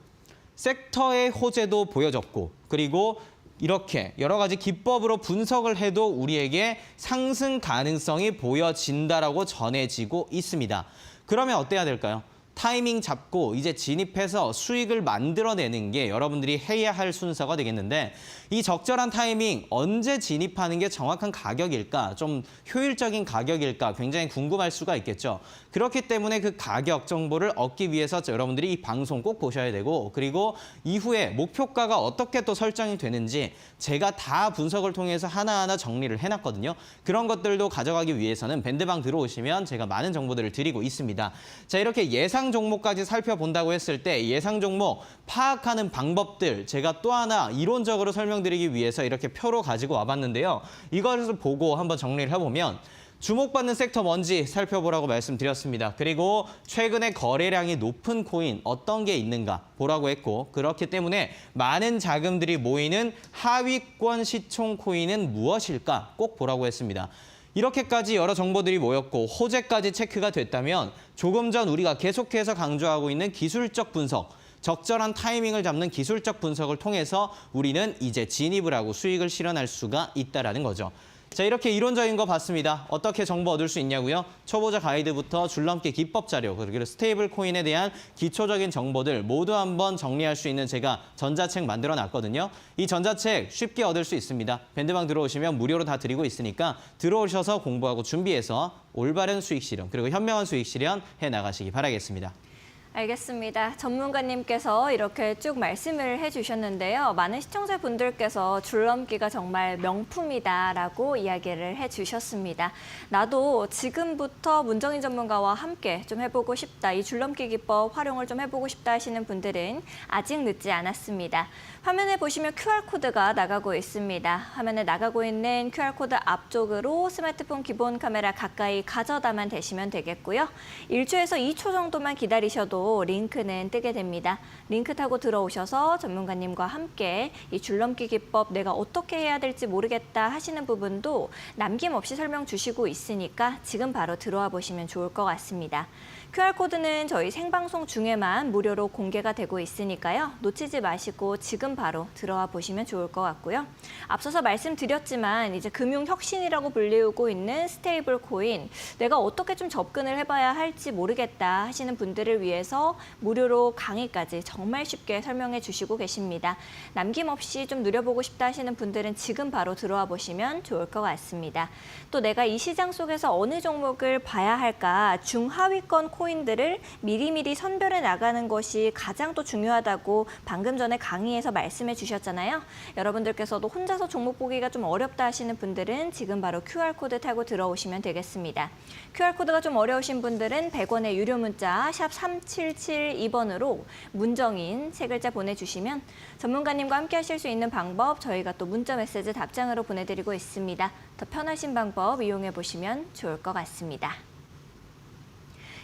섹터의 호재도 보여줬고 그리고 이렇게 여러 가지 기법으로 분석을 해도 우리에게 상승 가능성이 보여진다라고 전해지고 있습니다. 그러면 어때야 될까요? 타이밍 잡고 이제 진입해서 수익을 만들어내는 게 여러분들이 해야 할 순서가 되겠는데 이 적절한 타이밍 언제 진입하는 게 정확한 가격일까? 좀 효율적인 가격일까? 굉장히 궁금할 수가 있겠죠. 그렇기 때문에 그 가격 정보를 얻기 위해서 여러분들이 이 방송 꼭 보셔야 되고 그리고 이후에 목표가가 어떻게 또 설정이 되는지 제가 다 분석을 통해서 하나하나 정리를 해놨거든요. 그런 것들도 가져가기 위해서는 밴드방 들어오시면 제가 많은 정보들을 드리고 있습니다. 자, 이렇게 예상 종목까지 살펴본다고 했을 때 예상 종목 파악하는 방법들 제가 또 하나 이론적으로 설명드리기 위해서 이렇게 표로 가지고 와봤는데요. 이것을 보고 한번 정리를 해보면 주목받는 섹터 뭔지 살펴보라고 말씀드렸습니다. 그리고 최근에 거래량이 높은 코인 어떤 게 있는가 보라고 했고 그렇기 때문에 많은 자금들이 모이는 하위권 시총 코인은 무엇일까 꼭 보라고 했습니다. 이렇게까지 여러 정보들이 모였고 호재까지 체크가 됐다면 조금 전 우리가 계속해서 강조하고 있는 기술적 분석, 적절한 타이밍을 잡는 기술적 분석을 통해서 우리는 이제 진입을 하고 수익을 실현할 수가 있다는 거죠. 자, 이렇게 이론적인 거 봤습니다. 어떻게 정보 얻을 수 있냐고요? 초보자 가이드부터 줄넘기 기법 자료, 그리고 스테이블 코인에 대한 기초적인 정보들 모두 한번 정리할 수 있는 제가 전자책 만들어 놨거든요. 이 전자책 쉽게 얻을 수 있습니다. 밴드방 들어오시면 무료로 다 드리고 있으니까 들어오셔서 공부하고 준비해서 올바른 수익 실현, 그리고 현명한 수익 실현 해 나가시기 바라겠습니다. 알겠습니다. 전문가님께서 이렇게 쭉 말씀을 해주셨는데요. 많은 시청자분들께서 줄넘기가 정말 명품이다라고 이야기를 해주셨습니다. 나도 지금부터 문정인 전문가와 함께 좀 해보고 싶다. 이 줄넘기 기법 활용을 좀 해보고 싶다 하시는 분들은 아직 늦지 않았습니다. 화면에 보시면 QR코드가 나가고 있습니다. 화면에 나가고 있는 QR코드 앞쪽으로 스마트폰 기본 카메라 가까이 가져다만 대시면 되겠고요. 1초에서 2초 정도만 기다리셔도 링크는 뜨게 됩니다. 링크 타고 들어오셔서 전문가님과 함께 이 줄넘기 기법 내가 어떻게 해야 될지 모르겠다 하시는 부분도 남김없이 설명 주시고 있으니까 지금 바로 들어와 보시면 좋을 것 같습니다. QR코드는 저희 생방송 중에만 무료로 공개가 되고 있으니까요. 놓치지 마시고 지금 바로 들어와 보시면 좋을 것 같고요. 앞서서 말씀드렸지만 이제 금융혁신이라고 불리우고 있는 스테이블 코인, 내가 어떻게 좀 접근을 해봐야 할지 모르겠다 하시는 분들을 위해서 무료로 강의까지 정말 쉽게 설명해 주시고 계십니다. 남김없이 좀 누려보고 싶다 하시는 분들은 지금 바로 들어와 보시면 좋을 것 같습니다. 또 내가 이 시장 속에서 어느 종목을 봐야 할까 중하위권 코인들을 미리미리 선별해 나가는 것이 가장 또 중요하다고 방금 전에 강의에서 말씀해 주셨잖아요. 여러분들께서도 혼자서 종목 보기가 좀 어렵다 하시는 분들은 지금 바로 QR코드 타고 들어오시면 되겠습니다. QR코드가 좀 어려우신 분들은 100원의 유료 문자 샵 3772번으로 문정인 세 글자 보내주시면 전문가님과 함께 하실 수 있는 방법 저희가 또 문자 메시지 답장으로 보내드리고 있습니다. 더 편하신 방법 이용해 보시면 좋을 것 같습니다.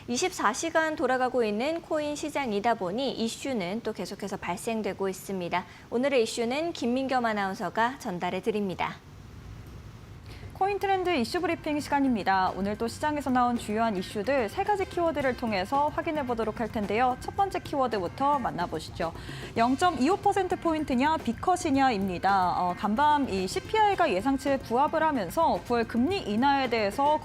24시간 돌아가고 있는 코인 시장이다 보니 이슈는 또 계속해서 발생되고 있습니다. 오늘의 이슈는 김민겸 아나운서가 전달해 드립니다. 코인 트렌드 이슈 브리핑 시간입니다. 오늘도 시장에서 나온 주요한 이슈들 3가지 키워드를 통해서 확인해 보도록 할 텐데요. 첫 번째 키워드부터 만나보시죠. 0.25%포인트냐 빅컷이냐입니다. 간밤 이 CPI가 예상치에 부합을 하면서 9월 금리 인하에 대해서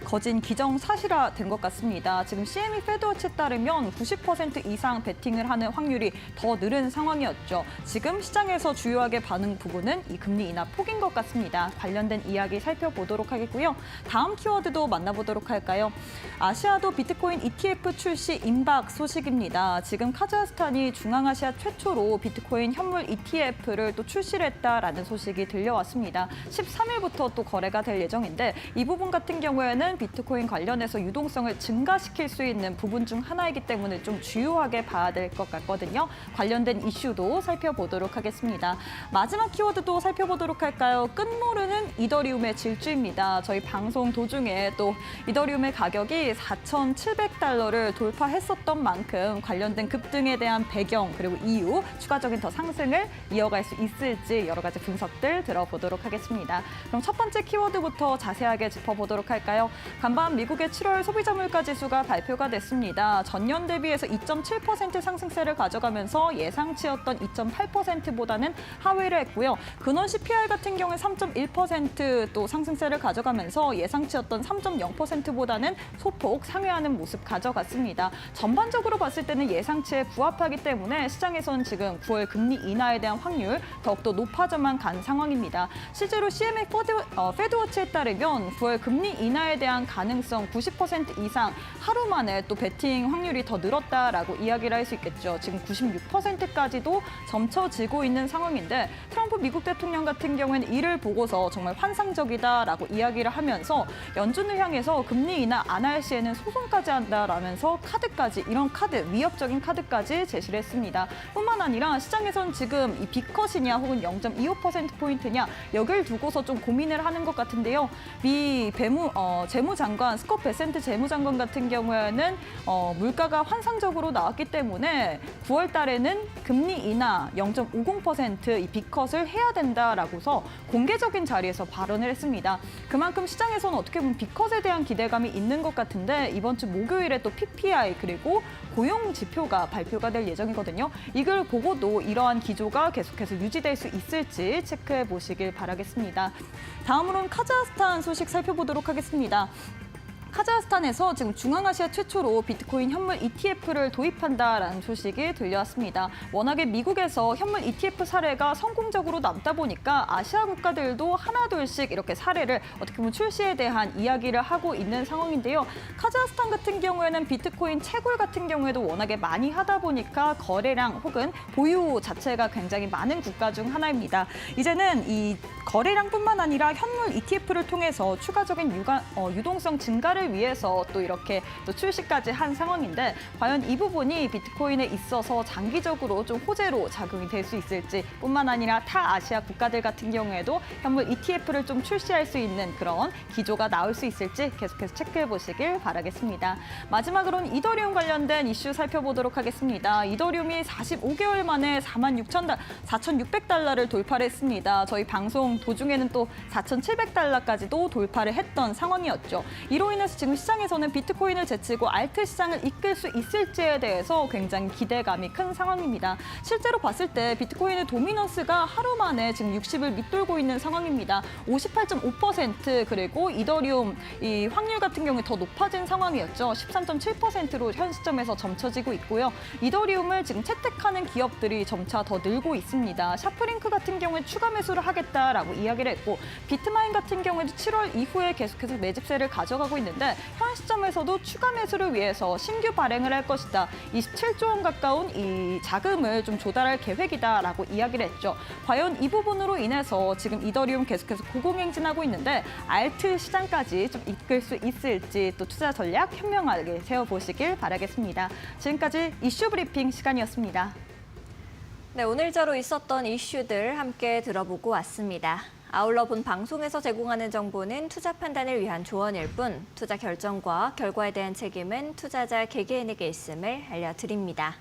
거진 기정사실화된 것 같습니다. 지금 CME 페드워치에 따르면 90% 이상 베팅을 하는 확률이 더 늘은 상황이었죠. 지금 시장에서 주요하게 반응 부분은 이 금리 인하 폭인 것 같습니다. 관련된 이야기 살펴보도록 하겠고요. 다음 키워드도 만나보도록 할까요? 아시아도 비트코인 ETF 출시 임박 소식입니다. 지금 카자흐스탄이 중앙아시아 최초로 비트코인 현물 ETF를 또 출시를 했다라는 소식이 들려왔습니다. 13일부터 또 거래가 될 예정인데 이 부분 같은 경우에는 비트코인 관련해서 유동성을 증가시킬 수 있는 부분 중 하나이기 때문에 좀 주요하게 봐야 될 것 같거든요. 관련된 이슈도 살펴보도록 하겠습니다. 마지막 키워드도 살펴보도록 할까요? 끝모르는 이더리움의 이더리움의 질주입니다. 저희 방송 도중에 또 이더리움의 가격이 4,700달러를 돌파했었던 만큼 관련된 급등에 대한 배경 그리고 이유, 추가적인 더 상승을 이어갈 수 있을지 여러 가지 분석들 들어보도록 하겠습니다. 그럼 첫 번째 키워드부터 자세하게 짚어보도록 할까요? 간밤 미국의 7월 소비자 물가 지수가 발표가 됐습니다. 전년 대비해서 2.7% 상승세를 가져가면서 예상치였던 2.8%보다는 하회를 했고요. 근원 CPI 같은 경우에 3.1% 또 상승세를 가져가면서 예상치였던 3.0%보다는 소폭 상회하는 모습 가져갔습니다. 전반적으로 봤을 때는 예상치에 부합하기 때문에 시장에서는 지금 9월 금리 인하에 대한 확률 더욱더 높아져만 간 상황입니다. 실제로 CMA 페드워치에 따르면 9월 금리 인하에 대한 가능성 90% 이상 하루 만에 또 베팅 확률이 더 늘었다라고 이야기를 할 수 있겠죠. 지금 96%까지도 점쳐지고 있는 상황인데 트럼프 미국 대통령 같은 경우에는 이를 보고서 정말 환상적이다라고 이야기를 하면서 연준을 향해서 금리 인하 안 할 시에는 소송까지 한다라면서 카드까지 이런 카드, 위협적인 카드까지 제시를 했습니다. 뿐만 아니라 시장에선 지금 이 B컷이냐 혹은 0.25%포인트냐 여길 두고서 좀 고민을 하는 것 같은데요. 미 재무장관, 스콧 베센트 재무장관 같은 경우에는 물가가 환상적으로 나왔기 때문에 9월 달에는 금리 인하 0.50% 이 B컷을 해야 된다라고서 공개적인 자리에서 발언을 했습니다. 그만큼 시장에서는 어떻게 보면 B컷에 대한 기대감이 있는 것 같은데 이번 주 목요일에 또 PPI 그리고 고용 지표가 발표가 될 예정이거든요. 이걸 보고도 이러한 기조가 계속해서 유지될 수 있을지 체크해 보시길 바라겠습니다. 다음으로는 카자흐스탄 소식 살펴보도록 하겠습니다. 카자흐스탄에서 지금 중앙아시아 최초로 비트코인 현물 ETF를 도입한다라는 소식이 들려왔습니다. 워낙에 미국에서 현물 ETF 사례가 성공적으로 남다 보니까 아시아 국가들도 하나둘씩 이렇게 사례를 어떻게 보면 출시에 대한 이야기를 하고 있는 상황인데요. 카자흐스탄 같은 경우에는 비트코인 채굴 같은 경우에도 워낙에 많이 하다 보니까 거래량 혹은 보유 자체가 굉장히 많은 국가 중 하나입니다. 이제는 이 거래량뿐만 아니라 현물 ETF를 통해서 추가적인 유동성 증가를 위해서 또 이렇게 또 출시까지 한 상황인데 과연 이 부분이 비트코인에 있어서 장기적으로 좀 호재로 작용이 될 수 있을지 뿐만 아니라 타 아시아 국가들 같은 경우에도 현물 ETF를 좀 출시할 수 있는 그런 기조가 나올 수 있을지 계속해서 체크해 보시길 바라겠습니다. 마지막으로는 이더리움 관련된 이슈 살펴보도록 하겠습니다. 이더리움이 45개월 만에 4,600달러를 돌파를 했습니다. 저희 방송 도중에는 또 4,700달러까지도 돌파를 했던 상황이었죠. 이로 인해서 지금 시장에서는 비트코인을 제치고 알트 시장을 이끌 수 있을지에 대해서 굉장히 기대감이 큰 상황입니다. 실제로 봤을 때 비트코인의 도미넌스가 하루 만에 지금 60을 밑돌고 있는 상황입니다. 58.5% 그리고 이더리움 이 확률 같은 경우에 더 높아진 상황이었죠. 13.7%로 현 시점에서 점쳐지고 있고요. 이더리움을 지금 채택하는 기업들이 점차 더 늘고 있습니다. 샤프링크 같은 경우에 추가 매수를 하겠다라고 이야기를 했고 비트마인 같은 경우에도 7월 이후에 계속해서 매집세를 가져가고 있는데 현 시점에서도 추가 매수를 위해서 신규 발행을 할 것이다. 27조 원 가까운 이 자금을 좀 조달할 계획이다라고 이야기를 했죠. 과연 이 부분으로 인해서 지금 이더리움 계속해서 고공행진하고 있는데 알트 시장까지 좀 이끌 수 있을지 또 투자 전략 현명하게 세워보시길 바라겠습니다. 지금까지 이슈 브리핑 시간이었습니다. 네, 오늘자로 있었던 이슈들 함께 들어보고 왔습니다. 아울러 본 방송에서 제공하는 정보는 투자 판단을 위한 조언일 뿐 투자 결정과 결과에 대한 책임은 투자자 개개인에게 있음을 알려드립니다.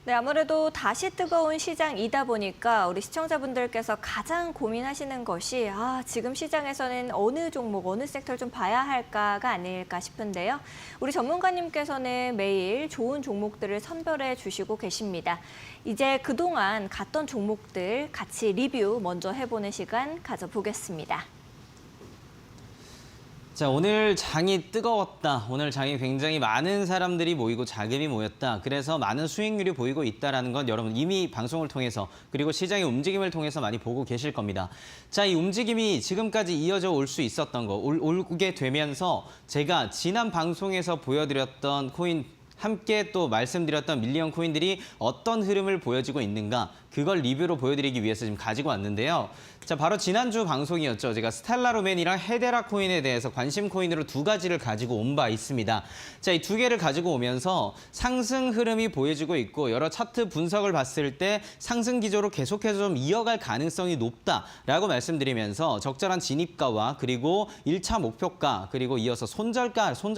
네, 아무래도 다시 뜨거운 시장이다 보니까 우리 시청자분들께서 가장 고민하시는 것이 지금 시장에서는 어느 종목, 어느 섹터를 좀 봐야 할까가 아닐까 싶은데요. 우리 전문가님께서는 매일 좋은 종목들을 선별해 주시고 계십니다. 이제 그동안 갔던 종목들 같이 리뷰 먼저 해보는 시간 가져보겠습니다. 자, 오늘 장이 뜨거웠다. 오늘 장이 굉장히 많은 사람들이 모이고 자금이 모였다. 그래서 많은 수익률이 보이고 있다는 건 여러분 이미 방송을 통해서 그리고 시장의 움직임을 통해서 많이 보고 계실 겁니다. 자, 이 움직임이 지금까지 이어져 올 수 있었던 거, 오게 되면서 제가 지난 방송에서 보여드렸던 코인 함께 또 말씀드렸던 밀리언 코인들이 어떤 흐름을 보여주고 있는가 그걸 리뷰로 보여드리기 위해서 지금 가지고 왔는데요. 자, 바로 지난주 방송이었죠. 제가 스텔라 루멘이랑 헤데라 코인에 대해서 관심 코인으로 두 가지를 가지고 온 바 있습니다. 자, 이 두 개를 가지고 오면서 상승 흐름이 보여지고 있고 여러 차트 분석을 봤을 때 상승 기조로 계속해서 좀 이어갈 가능성이 높다라고 말씀드리면서 적절한 진입가와 그리고 1차 목표가 그리고 이어서 손절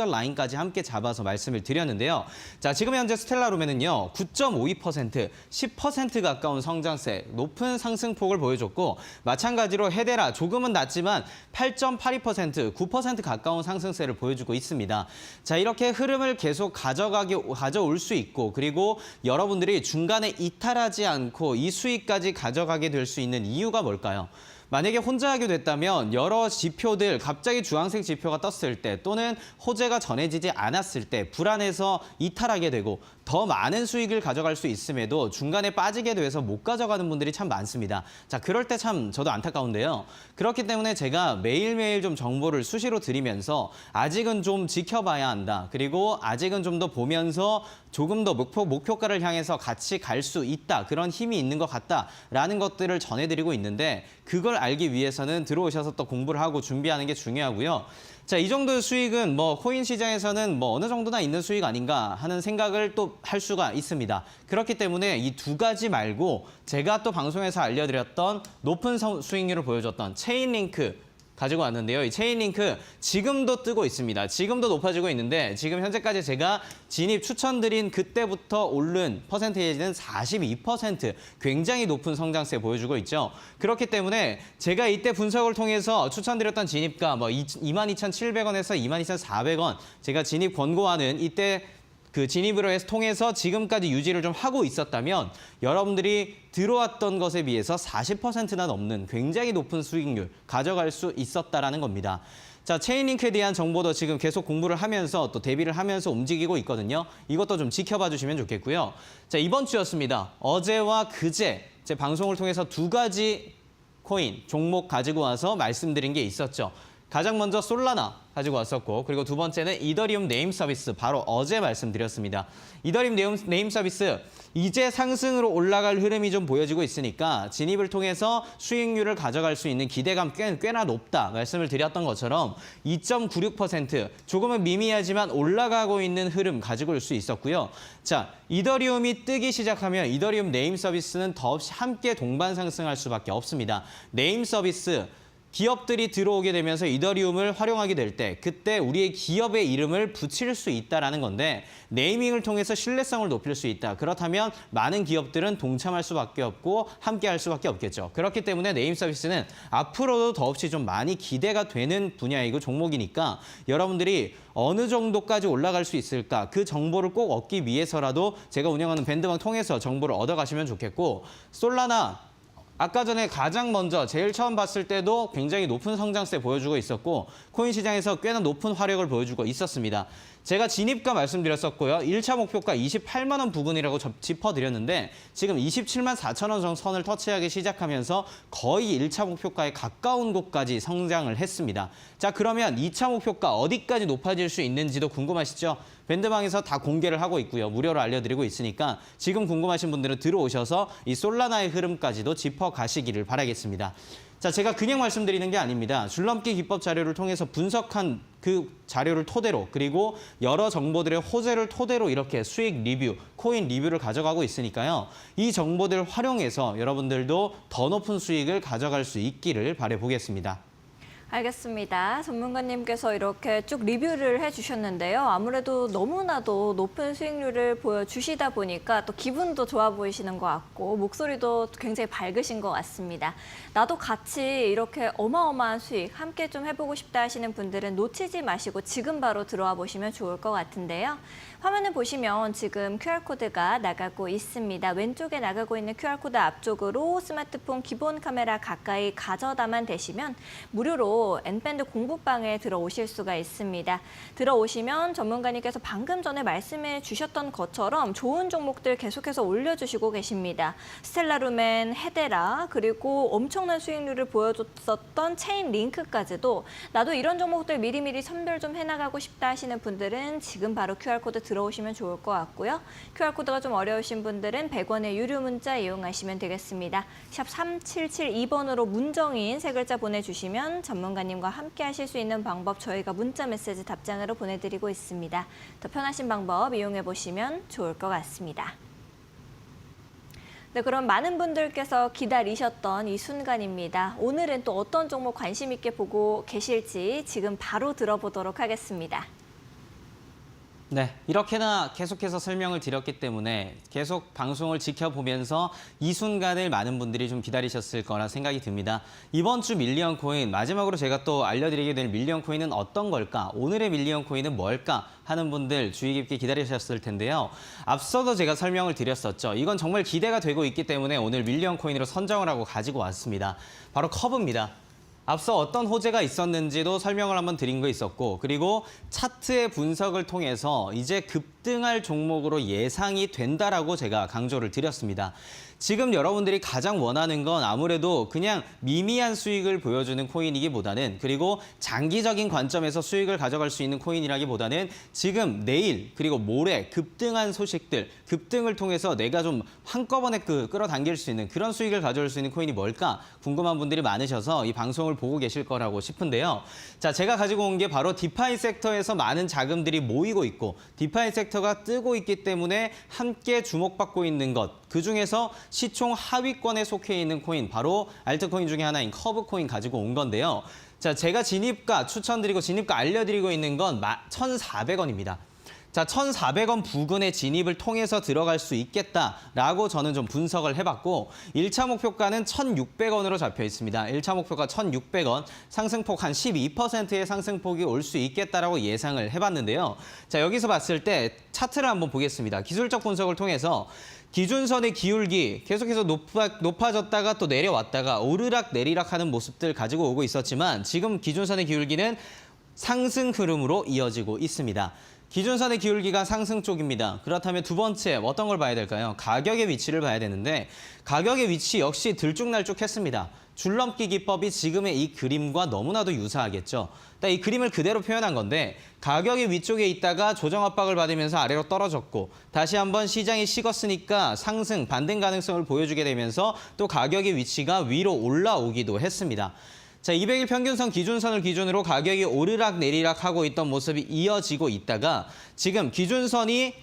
라인까지 함께 잡아서 말씀을 드렸는데요. 자, 지금 현재 스텔라 루멘은요. 9.52%, 10% 가까운 성장세, 높은 상승폭을 보여줬고 마찬가지로 헤데라 조금은 낮지만 8.82%, 9% 가까운 상승세를 보여주고 있습니다. 자, 이렇게 흐름을 계속 가져올 수 있고 그리고 여러분들이 중간에 이탈하지 않고 이 수익까지 가져가게 될 수 있는 이유가 뭘까요? 만약에 혼자 하게 됐다면 여러 지표들 갑자기 주황색 지표가 떴을 때 또는 호재가 전해지지 않았을 때 불안해서 이탈하게 되고 더 많은 수익을 가져갈 수 있음에도 중간에 빠지게 돼서 못 가져가는 분들이 참 많습니다. 자, 그럴 때 참 저도 안타까운데요. 그렇기 때문에 제가 매일매일 좀 정보를 수시로 드리면서 아직은 좀 지켜봐야 한다. 그리고 아직은 좀 더 보면서 조금 더 목표가를 향해서 같이 갈 수 있다. 그런 힘이 있는 것 같다라는 것들을 전해드리고 있는데 그걸 알기 위해서는 들어오셔서 또 공부를 하고 준비하는 게 중요하고요. 자, 이 정도의 수익은 코인 시장에서는 어느 정도나 있는 수익 아닌가 하는 생각을 또 할 수가 있습니다. 그렇기 때문에 이 두 가지 말고 제가 또 방송에서 알려드렸던 높은 수익률을 보여줬던 체인링크 가지고 왔는데요. 이 체인링크 지금도 뜨고 있습니다. 지금도 높아지고 있는데 지금 현재까지 제가 진입 추천드린 그때부터 오른 퍼센테이지는 42%, 굉장히 높은 성장세 보여주고 있죠. 그렇기 때문에 제가 이때 분석을 통해서 추천드렸던 진입가 22,700원에서 22,400원 제가 진입 권고하는 이때 그 진입으로 해서 통해서 지금까지 유지를 좀 하고 있었다면 여러분들이 들어왔던 것에 비해서 40%나 넘는 굉장히 높은 수익률 가져갈 수 있었다라는 겁니다. 자, 체인링크에 대한 정보도 지금 계속 공부를 하면서 또 대비를 하면서 움직이고 있거든요. 이것도 좀 지켜봐 주시면 좋겠고요. 자, 이번 주였습니다. 어제와 그제 제 방송을 통해서 두 가지 코인 종목 가지고 와서 말씀드린 게 있었죠. 가장 먼저 솔라나 가지고 왔었고 그리고 두 번째는 이더리움 네임 서비스 바로 어제 말씀드렸습니다. 이더리움 네임 서비스 이제 상승으로 올라갈 흐름이 좀 보여지고 있으니까 진입을 통해서 수익률을 가져갈 수 있는 기대감 꽤나 높다 말씀을 드렸던 것처럼 2.96% 조금은 미미하지만 올라가고 있는 흐름 가지고 올 수 있었고요. 자, 이더리움이 뜨기 시작하면 이더리움 네임 서비스는 더없이 함께 동반 상승할 수밖에 없습니다. 네임 서비스 기업들이 들어오게 되면서 이더리움을 활용하게 될 때 그때 우리의 기업의 이름을 붙일 수 있다는 건데 네이밍을 통해서 신뢰성을 높일 수 있다. 그렇다면 많은 기업들은 동참할 수밖에 없고 함께할 수밖에 없겠죠. 그렇기 때문에 네임 서비스는 앞으로도 더없이 좀 많이 기대가 되는 분야이고 종목이니까 여러분들이 어느 정도까지 올라갈 수 있을까 그 정보를 꼭 얻기 위해서라도 제가 운영하는 밴드방 통해서 정보를 얻어가시면 좋겠고 솔라나 아까 전에 가장 먼저 제일 처음 봤을 때도 굉장히 높은 성장세 보여주고 있었고 코인 시장에서 꽤나 높은 화력을 보여주고 있었습니다. 제가 진입가 말씀드렸었고요. 1차 목표가 28만 원 부근이라고 짚어드렸는데 지금 27만 4천 원 선을 터치하기 시작하면서 거의 1차 목표가에 가까운 곳까지 성장을 했습니다. 자, 그러면 2차 목표가 어디까지 높아질 수 있는지도 궁금하시죠? 밴드방에서 다 공개를 하고 있고요. 무료로 알려드리고 있으니까 지금 궁금하신 분들은 들어오셔서 이 솔라나의 흐름까지도 짚어가시기를 바라겠습니다. 자, 제가 그냥 말씀드리는 게 아닙니다. 줄넘기 기법 자료를 통해서 분석한 그 자료를 토대로 그리고 여러 정보들의 호재를 토대로 이렇게 수익 리뷰, 코인 리뷰를 가져가고 있으니까요. 이 정보들을 활용해서 여러분들도 더 높은 수익을 가져갈 수 있기를 바라보겠습니다. 알겠습니다. 전문가님께서 이렇게 쭉 리뷰를 해주셨는데요. 아무래도 너무나도 높은 수익률을 보여주시다 보니까 또 기분도 좋아 보이시는 것 같고 목소리도 굉장히 밝으신 것 같습니다. 나도 같이 이렇게 어마어마한 수익 함께 좀 해보고 싶다 하시는 분들은 놓치지 마시고 지금 바로 들어와 보시면 좋을 것 같은데요. 화면을 보시면 지금 QR코드가 나가고 있습니다. 왼쪽에 나가고 있는 QR코드 앞쪽으로 스마트폰 기본 카메라 가까이 가져다만 대시면 무료로 N밴드 공부방에 들어오실 수가 있습니다. 들어오시면 전문가님께서 방금 전에 말씀해 주셨던 것처럼 좋은 종목들 계속해서 올려주시고 계십니다. 스텔라루멘, 헤데라, 그리고 엄청난 수익률을 보여줬었던 체인링크까지도 나도 이런 종목들 미리미리 선별 좀 해나가고 싶다 하시는 분들은 지금 바로 QR코드 들어오시면 좋을 것 같고요. QR코드가 좀 어려우신 분들은 100원의 유료 문자 이용하시면 되겠습니다. 샵 3772번으로 문정인 세 글자 보내주시면 전문가님과 함께 하실 수 있는 방법 저희가 문자 메시지 답장으로 보내드리고 있습니다. 더 편하신 방법 이용해 보시면 좋을 것 같습니다. 네, 그럼 많은 분들께서 기다리셨던 이 순간입니다. 오늘은 또 어떤 종목 관심 있게 보고 계실지 지금 바로 들어보도록 하겠습니다. 네, 이렇게나 계속해서 설명을 드렸기 때문에 계속 방송을 지켜보면서 이 순간을 많은 분들이 좀 기다리셨을 거라 생각이 듭니다. 이번 주 밀리언 코인, 마지막으로 제가 또 알려드리게 될 밀리언 코인은 어떤 걸까? 오늘의 밀리언 코인은 뭘까? 하는 분들 주의 깊게 기다리셨을 텐데요. 앞서도 제가 설명을 드렸었죠. 이건 정말 기대가 되고 있기 때문에 오늘 밀리언 코인으로 선정을 하고 가지고 왔습니다. 바로 커브입니다. 앞서 어떤 호재가 있었는지도 설명을 한번 드린 거 있었고, 그리고 차트의 분석을 통해서 이제 급등할 종목으로 예상이 된다라고 제가 강조를 드렸습니다. 지금 여러분들이 가장 원하는 건 아무래도 그냥 미미한 수익을 보여주는 코인이기보다는, 그리고 장기적인 관점에서 수익을 가져갈 수 있는 코인이라기보다는 지금 내일 그리고 모레 급등한 소식들, 급등을 통해서 내가 좀 한꺼번에 끌어당길 수 있는 그런 수익을 가져올 수 있는 코인이 뭘까 궁금한 분들이 많으셔서 이 방송을 보고 계실 거라고 싶은데요. 자, 제가 가지고 온 게 바로 디파이 섹터에서 많은 자금들이 모이고 있고 디파이 섹터가 뜨고 있기 때문에 함께 주목받고 있는 것, 그중에서 시총 하위권에 속해 있는 코인, 바로 알트코인 중에 하나인 커브코인 가지고 온 건데요. 자, 제가 진입가 추천드리고 진입가 알려드리고 있는 건 1,400원입니다. 자, 1,400원 부근의 진입을 통해서 들어갈 수 있겠다라고 저는 좀 분석을 해봤고 1차 목표가는 1,600원으로 잡혀 있습니다. 1차 목표가 1,600원, 상승폭 한 12%의 상승폭이 올 수 있겠다라고 예상을 해봤는데요. 자, 여기서 봤을 때 차트를 한번 보겠습니다. 기술적 분석을 통해서 기준선의 기울기 계속해서 높아졌다가 또 내려왔다가 오르락 내리락 하는 모습들 가지고 오고 있었지만 지금 기준선의 기울기는 상승 흐름으로 이어지고 있습니다. 기준선의 기울기가 상승 쪽입니다. 그렇다면 두 번째 어떤 걸 봐야 될까요? 가격의 위치를 봐야 되는데 가격의 위치 역시 들쭉날쭉했습니다. 줄넘기 기법이 지금의 이 그림과 너무나도 유사하겠죠. 이 그림을 그대로 표현한 건데 가격이 위쪽에 있다가 조정 압박을 받으면서 아래로 떨어졌고 다시 한번 시장이 식었으니까 상승, 반등 가능성을 보여주게 되면서 또 가격의 위치가 위로 올라오기도 했습니다. 자, 200일 평균선 기준선을 기준으로 가격이 오르락 내리락 하고 있던 모습이 이어지고 있다가 지금 기준선이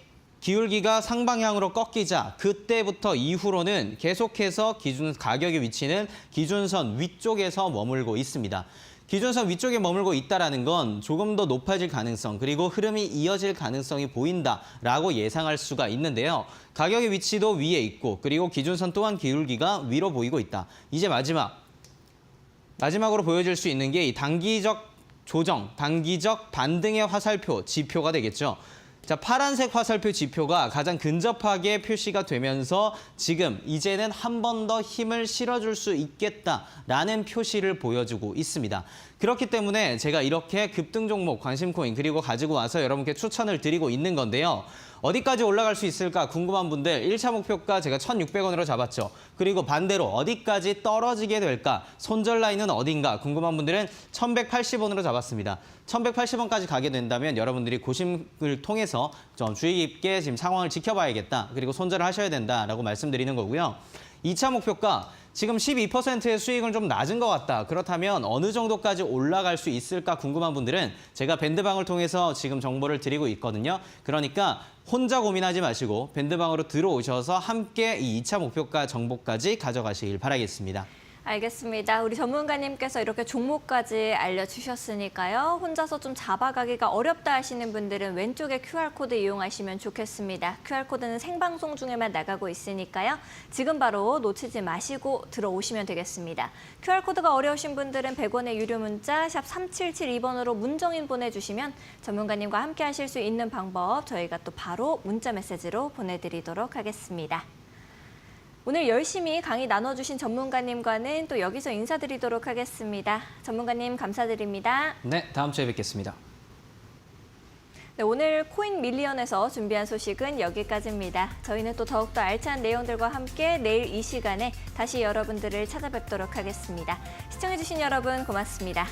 기울기가 상방향으로 꺾이자 그때부터 이후로는 계속해서 가격의 위치는 기준선 위쪽에서 머물고 있습니다. 기준선 위쪽에 머물고 있다는 건 조금 더 높아질 가능성, 그리고 흐름이 이어질 가능성이 보인다라고 예상할 수가 있는데요. 가격의 위치도 위에 있고 그리고 기준선 또한 기울기가 위로 보이고 있다. 이제 마지막으로 보여줄 수 있는 게 이 단기적 조정, 단기적 반등의 화살표, 지표가 되겠죠. 자, 파란색 화살표 지표가 가장 근접하게 표시가 되면서 지금 이제는 한 번 더 힘을 실어줄 수 있겠다라는 표시를 보여주고 있습니다. 그렇기 때문에 제가 이렇게 급등 종목, 관심코인 그리고 가지고 와서 여러분께 추천을 드리고 있는 건데요. 어디까지 올라갈 수 있을까 궁금한 분들 1차 목표가 제가 1,600원으로 잡았죠. 그리고 반대로 어디까지 떨어지게 될까, 손절 라인은 어딘가 궁금한 분들은 1,180원으로 잡았습니다. 1,180원까지 가게 된다면 여러분들이 고심을 통해서 좀 주의 깊게 지금 상황을 지켜봐야겠다. 그리고 손절을 하셔야 된다라고 말씀드리는 거고요. 2차 목표가 지금 12%의 수익은 좀 낮은 것 같다. 그렇다면 어느 정도까지 올라갈 수 있을까 궁금한 분들은 제가 밴드방을 통해서 지금 정보를 드리고 있거든요. 그러니까 혼자 고민하지 마시고 밴드방으로 들어오셔서 함께 이 2차 목표가 정보까지 가져가시길 바라겠습니다. 알겠습니다. 우리 전문가님께서 이렇게 종목까지 알려주셨으니까요. 혼자서 좀 잡아가기가 어렵다 하시는 분들은 왼쪽에 QR코드 이용하시면 좋겠습니다. QR코드는 생방송 중에만 나가고 있으니까요. 지금 바로 놓치지 마시고 들어오시면 되겠습니다. QR코드가 어려우신 분들은 100원의 유료 문자 샵 3772번으로 문정인 보내주시면 전문가님과 함께 하실 수 있는 방법 저희가 또 바로 문자 메시지로 보내드리도록 하겠습니다. 오늘 열심히 강의 나눠주신 전문가님과는 또 여기서 인사드리도록 하겠습니다. 전문가님 감사드립니다. 네, 다음 주에 뵙겠습니다. 네, 오늘 코인 밀리언에서 준비한 소식은 여기까지입니다. 저희는 또 더욱더 알찬 내용들과 함께 내일 이 시간에 다시 여러분들을 찾아뵙도록 하겠습니다. 시청해주신 여러분 고맙습니다.